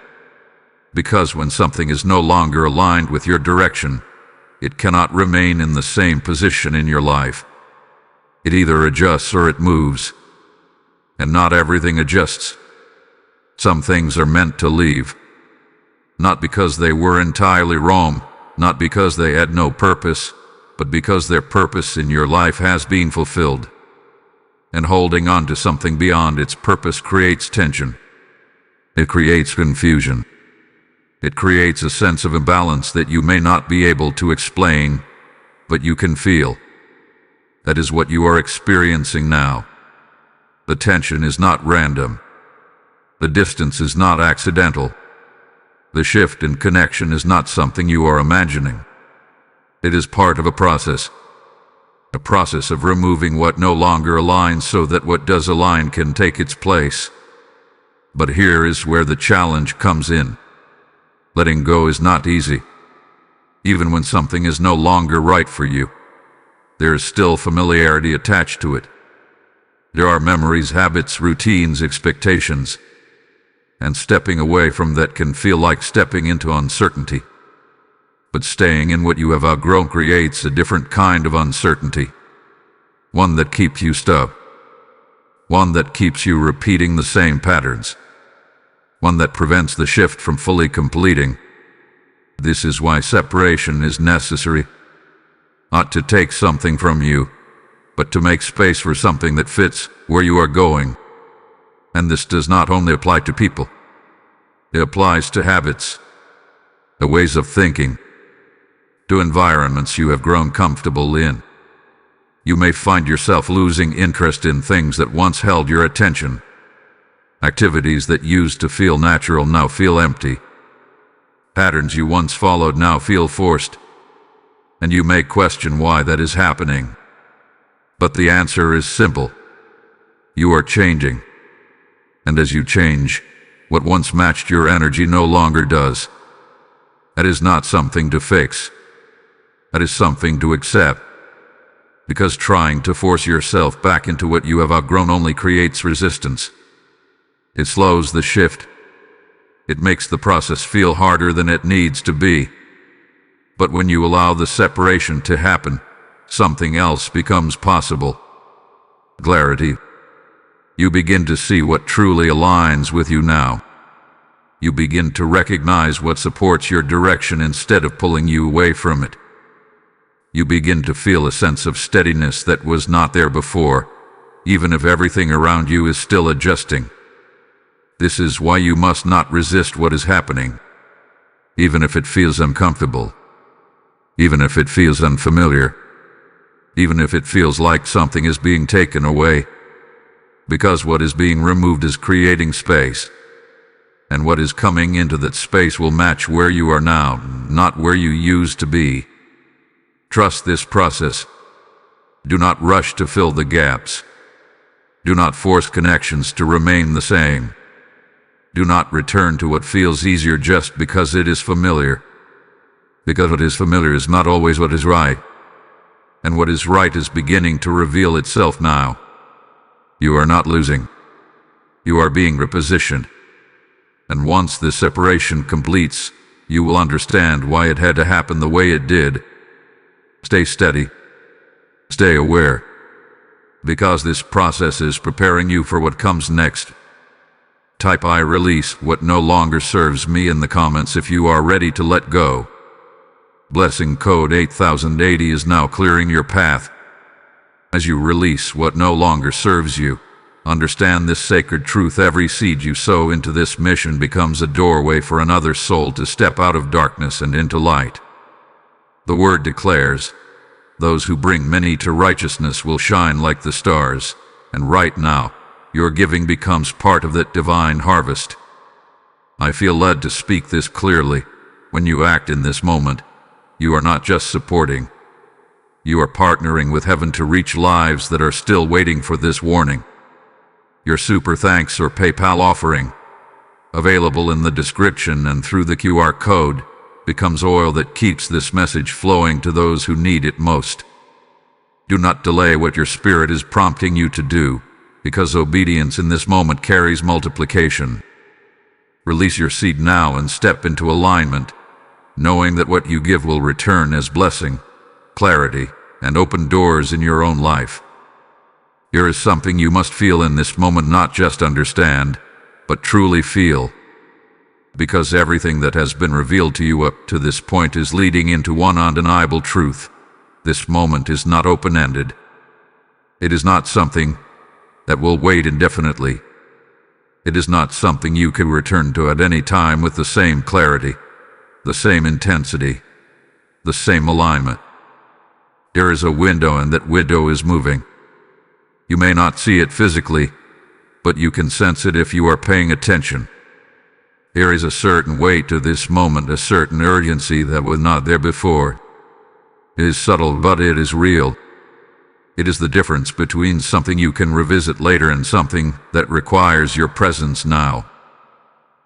Because when something is no longer aligned with your direction, it cannot remain in the same position in your life. It either adjusts or it moves. And not everything adjusts. Some things are meant to leave. Not because they were entirely wrong, not because they had no purpose, but because their purpose in your life has been fulfilled. And holding on to something beyond its purpose creates tension. It creates confusion. It creates a sense of imbalance that you may not be able to explain, but you can feel. That is what you are experiencing now. The tension is not random. The distance is not accidental. The shift in connection is not something you are imagining. It is part of a process of removing what no longer aligns so that what does align can take its place. But here is where the challenge comes in. Letting go is not easy. Even when something is no longer right for you, there is still familiarity attached to it. There are memories, habits, routines, expectations, and stepping away from that can feel like stepping into uncertainty. But staying in what you have outgrown creates a different kind of uncertainty. One that keeps you stuck. One that keeps you repeating the same patterns. One that prevents the shift from fully completing. This is why separation is necessary. Not to take something from you, but to make space for something that fits where you are going. And this does not only apply to people. It applies to habits, to ways of thinking, to environments you have grown comfortable in. You may find yourself losing interest in things that once held your attention. Activities that used to feel natural now feel empty. Patterns you once followed now feel forced. And you may question why that is happening. But the answer is simple. You are changing. And as you change, what once matched your energy no longer does. That is not something to fix. That is something to accept. Because trying to force yourself back into what you have outgrown only creates resistance. It slows the shift. It makes the process feel harder than it needs to be. But when you allow the separation to happen, something else becomes possible. Clarity. You begin to see what truly aligns with you now. You begin to recognize what supports your direction instead of pulling you away from it. You begin to feel a sense of steadiness that was not there before, even if everything around you is still adjusting. This is why you must not resist what is happening, even if it feels uncomfortable, even if it feels unfamiliar, even if it feels like something is being taken away. Because what is being removed is creating space, and what is coming into that space will match where you are now, not where you used to be. Trust this process. Do not rush to fill the gaps. Do not force connections to remain the same. Do not return to what feels easier just because it is familiar. Because what is familiar is not always what is right, and what is right is beginning to reveal itself now. You are not losing. You are being repositioned. And once this separation completes, you will understand why it had to happen the way it did. Stay steady. Stay aware. Because this process is preparing you for what comes next. Type "I release what no longer serves me" in the comments if you are ready to let go. Blessing code 8080 is now clearing your path. As you release what no longer serves you, understand this sacred truth: every seed you sow into this mission becomes a doorway for another soul to step out of darkness and into light. The word declares, "Those who bring many to righteousness will shine like the stars," and right now, your giving becomes part of that divine harvest. I feel led to speak this clearly. When you act in this moment, you are not just supporting. You are partnering with heaven to reach lives that are still waiting for this warning. Your super thanks or PayPal offering, available in the description and through the QR code, becomes oil that keeps this message flowing to those who need it most. Do not delay what your spirit is prompting you to do, because obedience in this moment carries multiplication. Release your seed now and step into alignment, knowing that what you give will return as blessing, clarity, and open doors in your own life. Here is something you must feel in this moment, not just understand, but truly feel. Because everything that has been revealed to you up to this point is leading into one undeniable truth. This moment is not open-ended. It is not something that will wait indefinitely. It is not something you can return to at any time with the same clarity, the same intensity, the same alignment. There is a window, and that window is moving. You may not see it physically, but you can sense it if you are paying attention. There is a certain weight to this moment, a certain urgency that was not there before. It is subtle, but it is real. It is the difference between something you can revisit later and something that requires your presence now.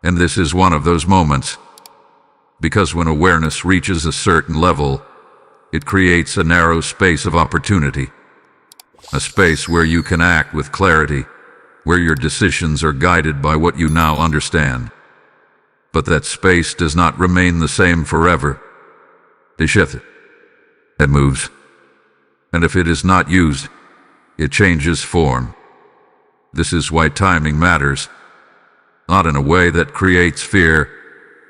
And this is one of those moments. Because when awareness reaches a certain level, it creates a narrow space of opportunity. A space where you can act with clarity, where your decisions are guided by what you now understand. But that space does not remain the same forever. It shifts. It moves. And if it is not used, it changes form. This is why timing matters. Not in a way that creates fear,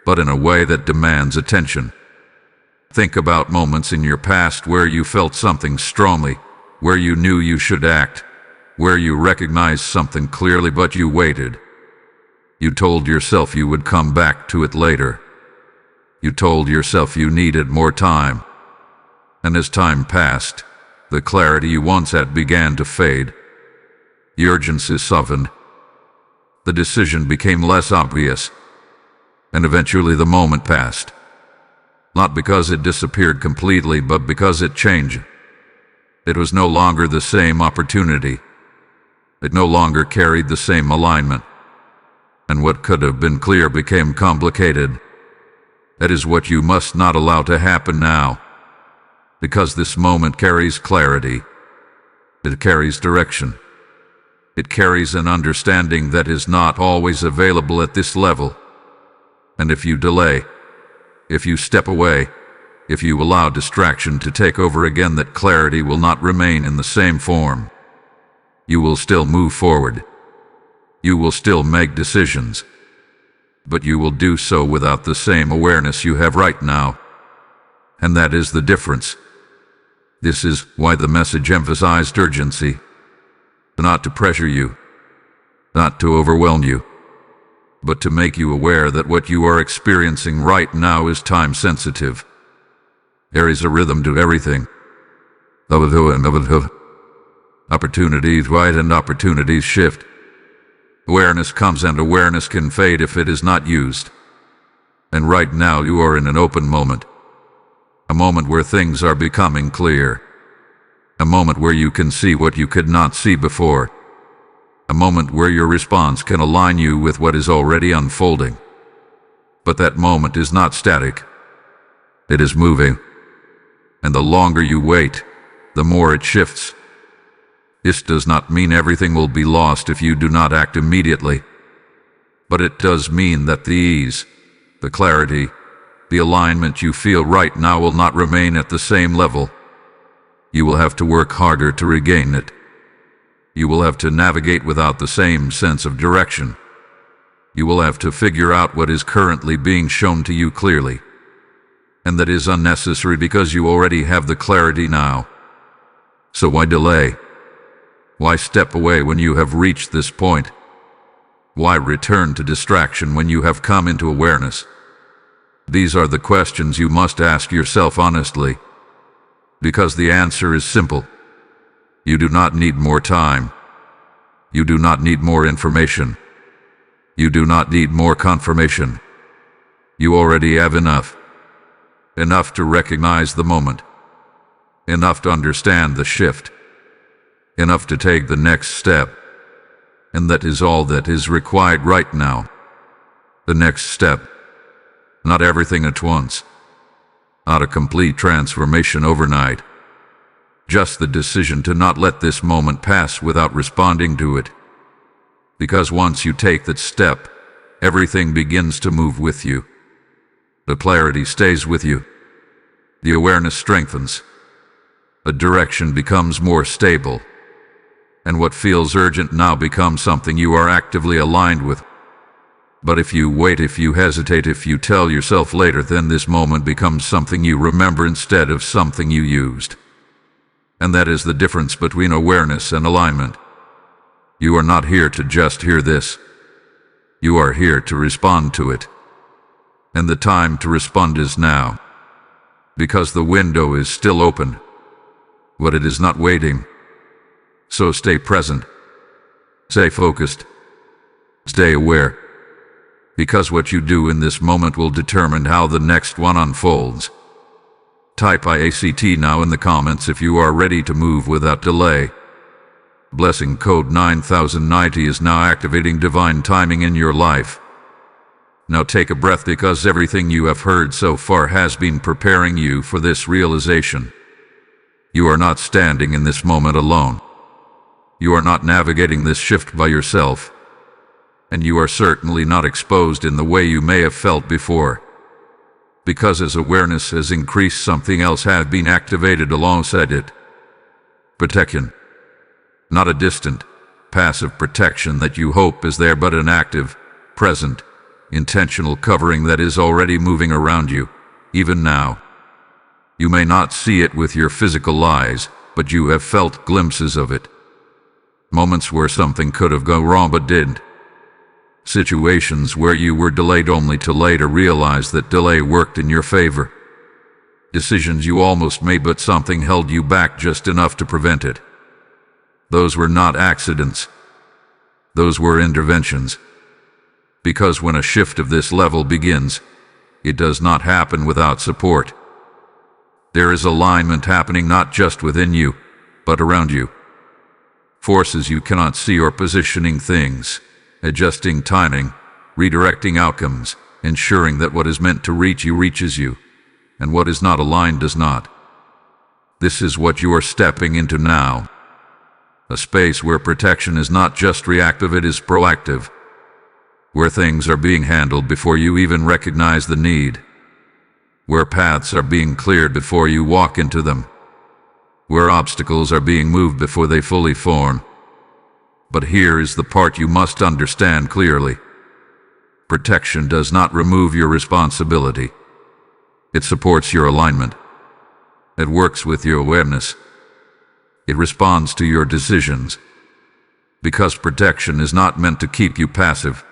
but in a way that demands attention. Think about moments in your past where you felt something strongly, where you knew you should act, where you recognized something clearly but you waited. You told yourself you would come back to it later. You told yourself you needed more time. And as time passed, the clarity you once had began to fade. The urgency softened. The decision became less obvious. And eventually the moment passed. Not because it disappeared completely, but because it changed. It was no longer the same opportunity. It no longer carried the same alignment. And what could have been clear became complicated. That is what you must not allow to happen now. Because this moment carries clarity. It carries direction. It carries an understanding that is not always available at this level. And if you delay, if you step away, if you allow distraction to take over again, that clarity will not remain in the same form. You will still move forward. You will still make decisions. But you will do so without the same awareness you have right now. And that is the difference. This is why the message emphasized urgency. Not to pressure you, not to overwhelm you, but to make you aware that what you are experiencing right now is time-sensitive. There is a rhythm to everything. Opportunities rise and opportunities shift. Awareness comes and awareness can fade if it is not used. And right now you are in an open moment. A moment where things are becoming clear. A moment where you can see what you could not see before. A moment where your response can align you with what is already unfolding. But that moment is not static. It is moving. And the longer you wait, the more it shifts. This does not mean everything will be lost if you do not act immediately. But it does mean that the ease, the clarity, the alignment you feel right now will not remain at the same level. You will have to work harder to regain it. You will have to navigate without the same sense of direction. You will have to figure out what is currently being shown to you clearly. And that is unnecessary because you already have the clarity now. So why delay? Why step away when you have reached this point? Why return to distraction when you have come into awareness? These are the questions you must ask yourself honestly. Because the answer is simple. You do not need more time. You do not need more information. You do not need more confirmation. You already have enough. Enough to recognize the moment. Enough to understand the shift. Enough to take the next step. And that is all that is required right now. The next step. Not everything at once. Not a complete transformation overnight. Just the decision to not let this moment pass without responding to it. Because once you take that step, everything begins to move with you. The clarity stays with you. The awareness strengthens. The direction becomes more stable. And what feels urgent now becomes something you are actively aligned with. But if you wait, if you hesitate, if you tell yourself later, then this moment becomes something you remember instead of something you used. And that is the difference between awareness and alignment. You are not here to just hear this. You are here to respond to it. And the time to respond is now. Because the window is still open. But it is not waiting. So stay present. Stay focused. Stay aware, because what you do in this moment will determine how the next one unfolds. Type IACT now in the comments if you are ready to move without delay. Blessing code 9090 is now activating divine timing in your life. Now take a breath, because everything you have heard so far has been preparing you for this realization. You are not standing in this moment alone. You are not navigating this shift by yourself. And you are certainly not exposed in the way you may have felt before. Because as awareness has increased, something else has been activated alongside it. Protection. Not a distant, passive protection that you hope is there, but an active, present, intentional covering that is already moving around you, even now. You may not see it with your physical eyes, but you have felt glimpses of it. Moments where something could have gone wrong but didn't. Situations where you were delayed only to later realize that delay worked in your favor. Decisions you almost made, but something held you back just enough to prevent it. Those were not accidents. Those were interventions. Because when a shift of this level begins, it does not happen without support. There is alignment happening not just within you, but around you. Forces you cannot see or positioning things, adjusting timing, redirecting outcomes, ensuring that what is meant to reach you reaches you, and what is not aligned does not. This is what you are stepping into now. A space where protection is not just reactive, it is proactive. Where things are being handled before you even recognize the need. Where paths are being cleared before you walk into them. Where obstacles are being moved before they fully form. But here is the part you must understand clearly. Protection does not remove your responsibility. It supports your alignment. It works with your awareness. It responds to your decisions. Because protection is not meant to keep you passive.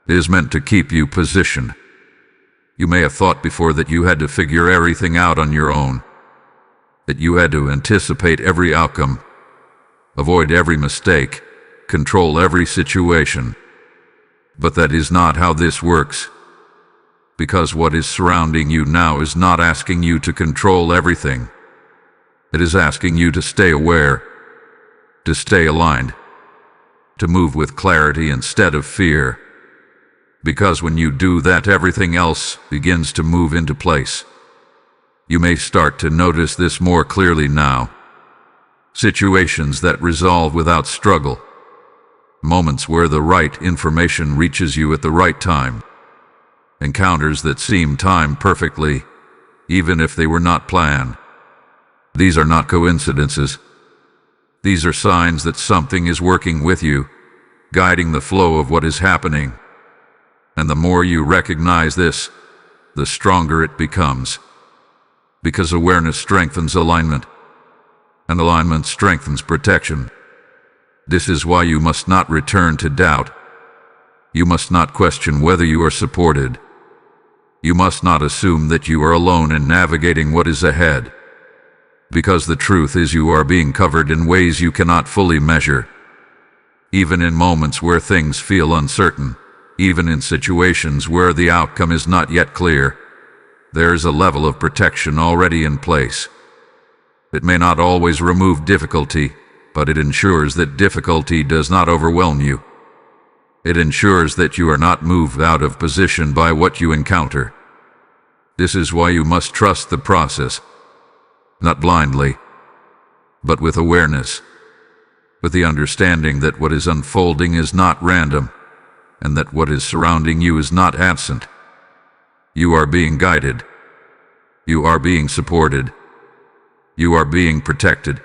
It is meant to keep you positioned. You may have thought before that you had to figure everything out on your own. That you had to anticipate every outcome. Avoid every mistake. Control every situation. But that is not how this works. Because what is surrounding you now is not asking you to control everything. It is asking you to stay aware, to stay aligned, to move with clarity instead of fear. Because when you do that, everything else begins to move into place. You may start to notice this more clearly now. Situations that resolve without struggle. Moments where the right information reaches you at the right time. Encounters that seem timed perfectly, even if they were not planned. These are not coincidences. These are signs that something is working with you, guiding the flow of what is happening. And the more you recognize this, the stronger it becomes. Because awareness strengthens alignment, and alignment strengthens protection. This is why you must not return to doubt. You must not question whether you are supported. You must not assume that you are alone in navigating what is ahead. Because the truth is, you are being covered in ways you cannot fully measure. Even in moments where things feel uncertain, even in situations where the outcome is not yet clear, there is a level of protection already in place. It may not always remove difficulty, but it ensures that difficulty does not overwhelm you. It ensures that you are not moved out of position by what you encounter. This is why you must trust the process, not blindly, but with awareness, with the understanding that what is unfolding is not random, and that what is surrounding you is not absent. You are being guided. You are being supported. You are being protected.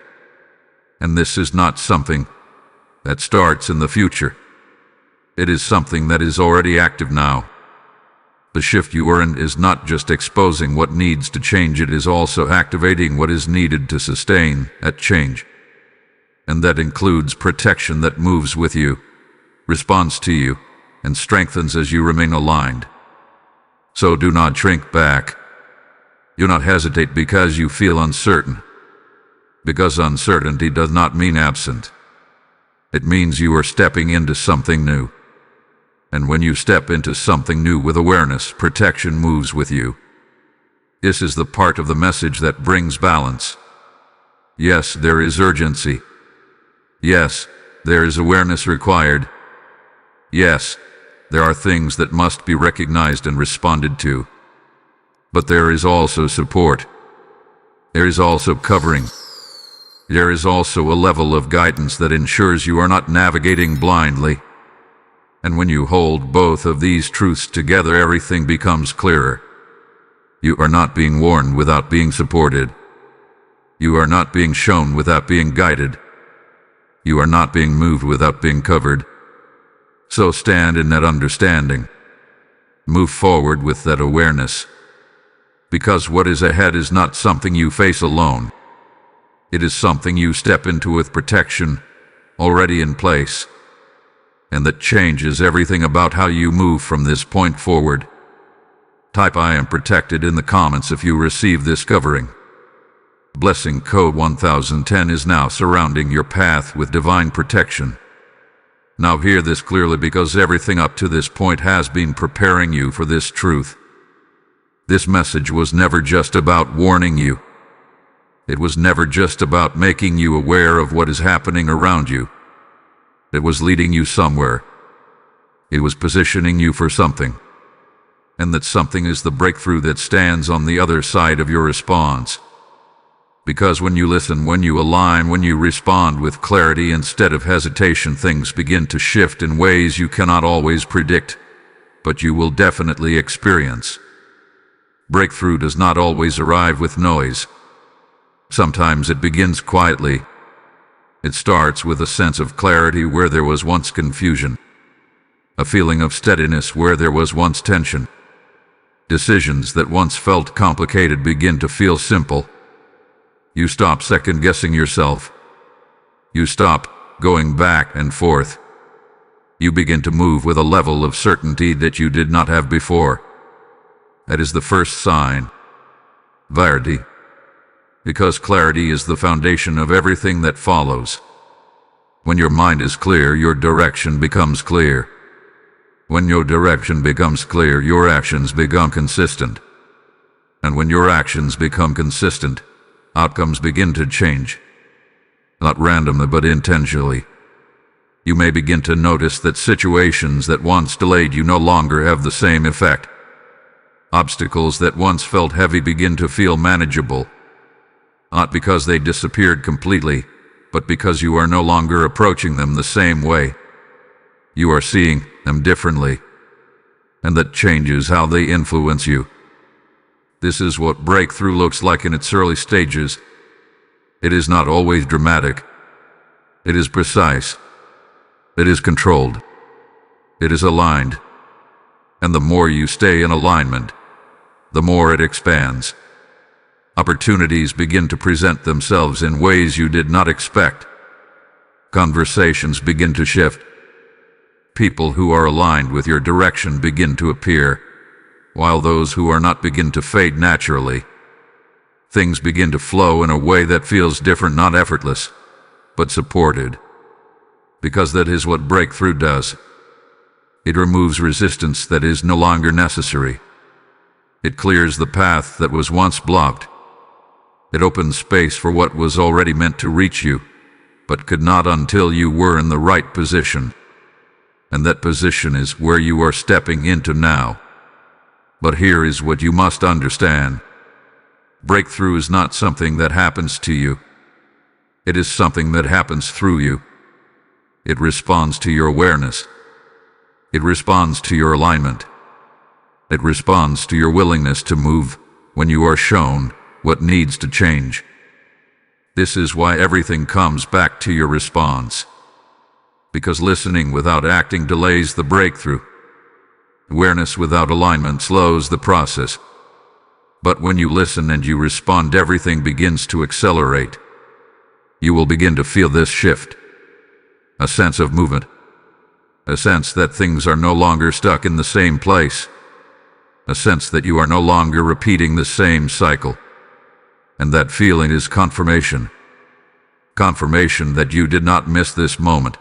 And this is not something that starts in the future. It is something that is already active now. The shift you are in is not just exposing what needs to change, it is also activating what is needed to sustain that change. And that includes protection that moves with you, responds to you, and strengthens as you remain aligned. So do not shrink back. Do not hesitate because you feel uncertain. Because uncertainty does not mean absent. It means you are stepping into something new. And when you step into something new with awareness, protection moves with you. This is the part of the message that brings balance. Yes, there is urgency. Yes, there is awareness required. Yes, there are things that must be recognized and responded to. But there is also support. There is also covering. There is also a level of guidance that ensures you are not navigating blindly. And when you hold both of these truths together, everything becomes clearer. You are not being warned without being supported. You are not being shown without being guided. You are not being moved without being covered. So stand in that understanding. Move forward with that awareness. Because what is ahead is not something you face alone. It is something you step into with protection already in place. And that changes everything about how you move from this point forward. Type "I am protected" in the comments if you receive this covering. Blessing code 1010 is now surrounding your path with divine protection. Now hear this clearly, because everything up to this point has been preparing you for this truth. This message was never just about warning you. It was never just about making you aware of what is happening around you. It was leading you somewhere. It was positioning you for something. And that something is the breakthrough that stands on the other side of your response. Because when you listen, when you align, when you respond with clarity instead of hesitation, things begin to shift in ways you cannot always predict, but you will definitely experience. Breakthrough does not always arrive with noise. Sometimes it begins quietly. It starts with a sense of clarity where there was once confusion, a feeling of steadiness where there was once tension. Decisions that once felt complicated begin to feel simple. You stop second-guessing yourself. You stop going back and forth. You begin to move with a level of certainty that you did not have before. That is the first sign. Clarity. Because clarity is the foundation of everything that follows. When your mind is clear, your direction becomes clear. When your direction becomes clear, your actions become consistent. And when your actions become consistent, outcomes begin to change. Not randomly, but intentionally. You may begin to notice that situations that once delayed you no longer have the same effect. Obstacles that once felt heavy begin to feel manageable. Not because they disappeared completely, but because you are no longer approaching them the same way. You are seeing them differently. And that changes how they influence you. This is what breakthrough looks like in its early stages. It is not always dramatic. It is precise. It is controlled. It is aligned. And the more you stay in alignment, the more it expands. Opportunities begin to present themselves in ways you did not expect. Conversations begin to shift. People who are aligned with your direction begin to appear, while those who are not begin to fade naturally. Things begin to flow in a way that feels different, not effortless, but supported. Because that is what breakthrough does. It removes resistance that is no longer necessary. It clears the path that was once blocked. It opens space for what was already meant to reach you, but could not until you were in the right position. And that position is where you are stepping into now. But here is what you must understand. Breakthrough is not something that happens to you. It is something that happens through you. It responds to your awareness. It responds to your alignment. It responds to your willingness to move when you are shown what needs to change. This is why everything comes back to your response. Because listening without acting delays the breakthrough. Awareness without alignment slows the process. But when you listen and you respond, everything begins to accelerate. You will begin to feel this shift. A sense of movement. A sense that things are no longer stuck in the same place. A sense that you are no longer repeating the same cycle. And that feeling is confirmation. Confirmation that you did not miss this moment.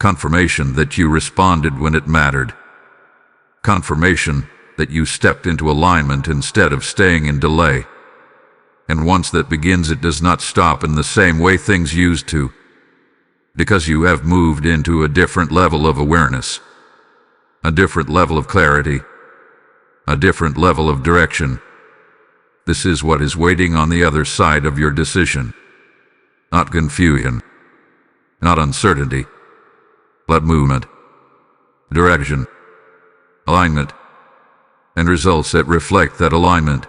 Confirmation that you responded when it mattered. Confirmation that you stepped into alignment instead of staying in delay. And once that begins, it does not stop in the same way things used to, because you have moved into a different level of awareness, a different level of clarity, a different level of direction. This is what is waiting on the other side of your decision. Not confusion, not uncertainty, but movement, direction, alignment, and results that reflect that alignment.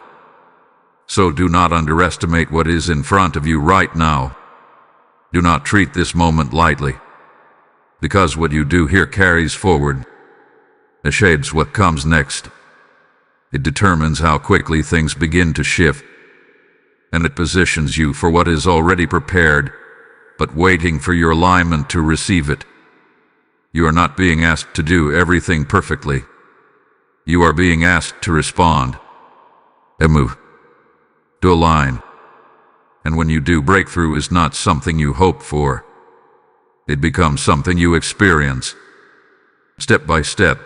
So do not underestimate what is in front of you right now. Do not treat this moment lightly, because what you do here carries forward. It shapes what comes next. It determines how quickly things begin to shift, and it positions you for what is already prepared, but waiting for your alignment to receive it. You are not being asked to do everything perfectly. You are being asked to respond, and move, to align. And when you do, breakthrough is not something you hope for. It becomes something you experience, step by step,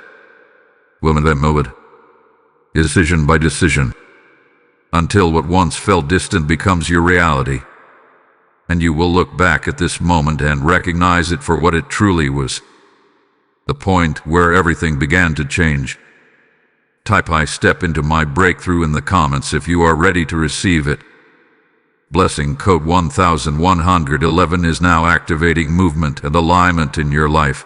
moment by moment, decision by decision, until what once felt distant becomes your reality. And you will look back at this moment and recognize it for what it truly was. The point where everything began to change. Type "I step into my breakthrough" in the comments if you are ready to receive it. Blessing code 1111 is now activating movement and alignment in your life.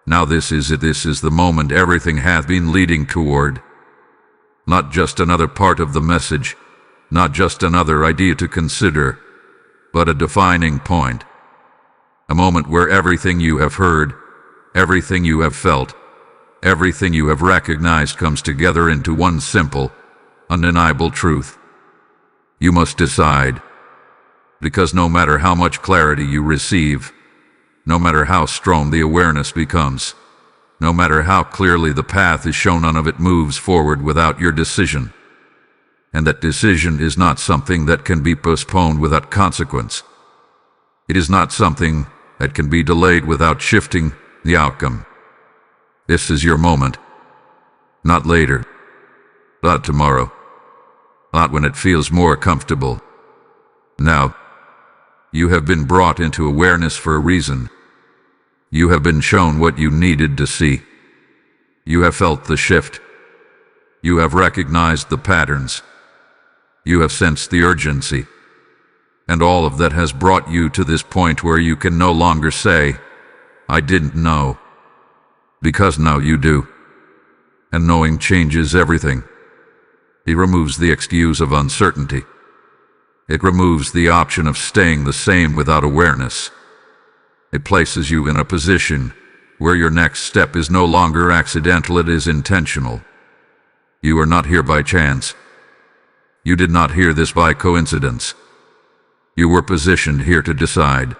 Now this is it. This is the moment everything hath been leading toward. Not just another part of the message, not just another idea to consider, but a defining point. A moment where everything you have heard, everything you have felt, everything you have recognized comes together into one simple, undeniable truth. You must decide, because no matter how much clarity you receive, no matter how strong the awareness becomes, no matter how clearly the path is shown, none of it moves forward without your decision. And that decision is not something that can be postponed without consequence. It is not something that can be delayed without shifting the outcome. This is your moment. Not later. Not tomorrow. Not when it feels more comfortable. Now. You have been brought into awareness for a reason. You have been shown what you needed to see. You have felt the shift. You have recognized the patterns. You have sensed the urgency. And all of that has brought you to this point where you can no longer say, "I didn't know." Because now you do. And knowing changes everything. It removes the excuse of uncertainty. It removes the option of staying the same without awareness. It places you in a position where your next step is no longer accidental, it is intentional. You are not here by chance. You did not hear this by coincidence. You were positioned here to decide.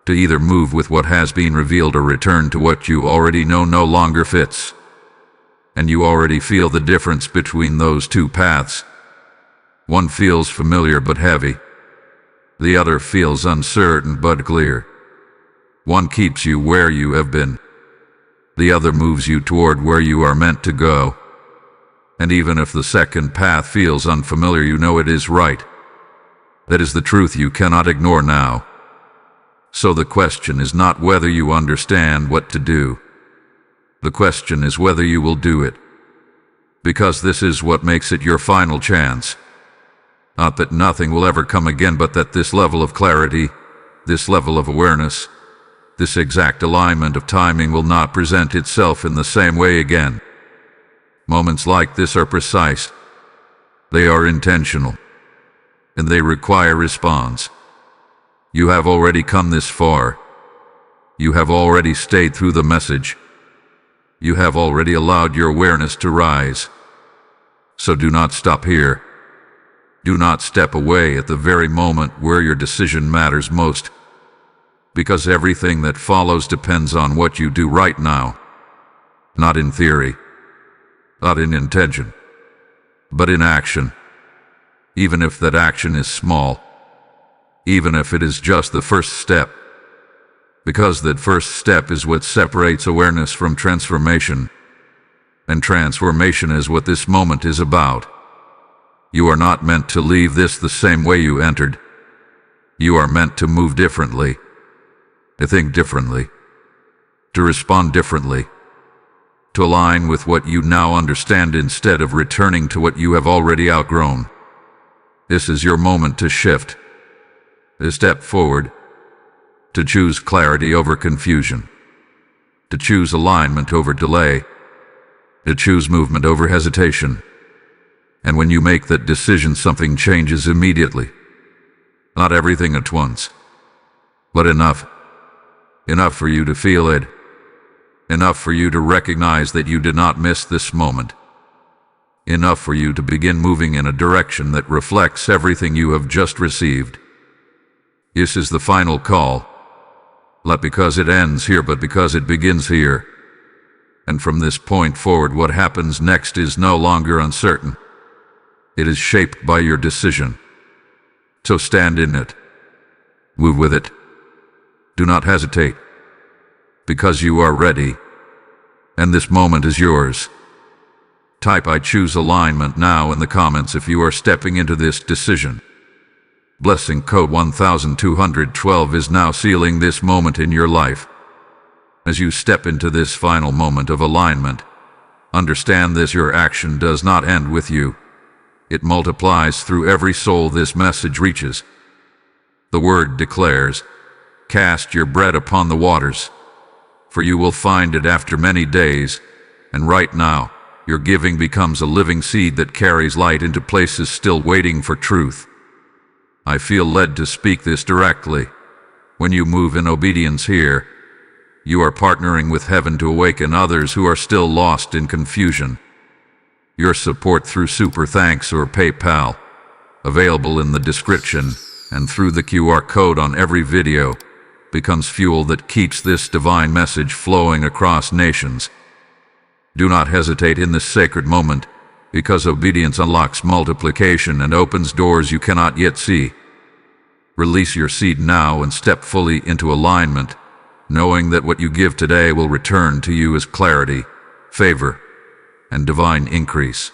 To either move with what has been revealed or return to what you already know no longer fits. And you already feel the difference between those two paths. One feels familiar but heavy. The other feels uncertain but clear. One keeps you where you have been. The other moves you toward where you are meant to go. And even if the second path feels unfamiliar, you know it is right. That is the truth you cannot ignore now. So the question is not whether you understand what to do. The question is whether you will do it. Because this is what makes it your final chance. Not that nothing will ever come again, but that this level of clarity, this level of awareness, this exact alignment of timing will not present itself in the same way again. Moments like this are precise. They are intentional. And they require response. You have already come this far. You have already stayed through the message. You have already allowed your awareness to rise. So do not stop here. Do not step away at the very moment where your decision matters most. Because everything that follows depends on what you do right now. Not in theory. Not in intention. But in action. Even if that action is small. Even if it is just the first step. Because that first step is what separates awareness from transformation. And transformation is what this moment is about. You are not meant to leave this the same way you entered. You are meant to move differently, to think differently, to respond differently, to align with what you now understand instead of returning to what you have already outgrown. This is your moment to shift, to step forward, to choose clarity over confusion, to choose alignment over delay, to choose movement over hesitation. And when you make that decision, something changes immediately. Not everything at once, but enough. Enough for you to feel it. Enough for you to recognize that you did not miss this moment. Enough for you to begin moving in a direction that reflects everything you have just received. This is the final call. Not because it ends here, but because it begins here. And from this point forward, what happens next is no longer uncertain. It is shaped by your decision. So stand in it. Move with it. Do not hesitate. Because you are ready. And this moment is yours. Type "I choose alignment" now in the comments if you are stepping into this decision. Blessing code 1212 is now sealing this moment in your life. As you step into this final moment of alignment, understand this: your action does not end with you. It multiplies through every soul this message reaches. The word declares, "Cast your bread upon the waters, for you will find it after many days." And right now, your giving becomes a living seed that carries light into places still waiting for truth. I feel led to speak this directly. When you move in obedience here, you are partnering with heaven to awaken others who are still lost in confusion. Your support through Super Thanks or PayPal, available in the description, and through the QR code on every video, becomes fuel that keeps this divine message flowing across nations. Do not hesitate in this sacred moment, because obedience unlocks multiplication and opens doors you cannot yet see. Release your seed now and step fully into alignment, knowing that what you give today will return to you as clarity, favor, and divine increase.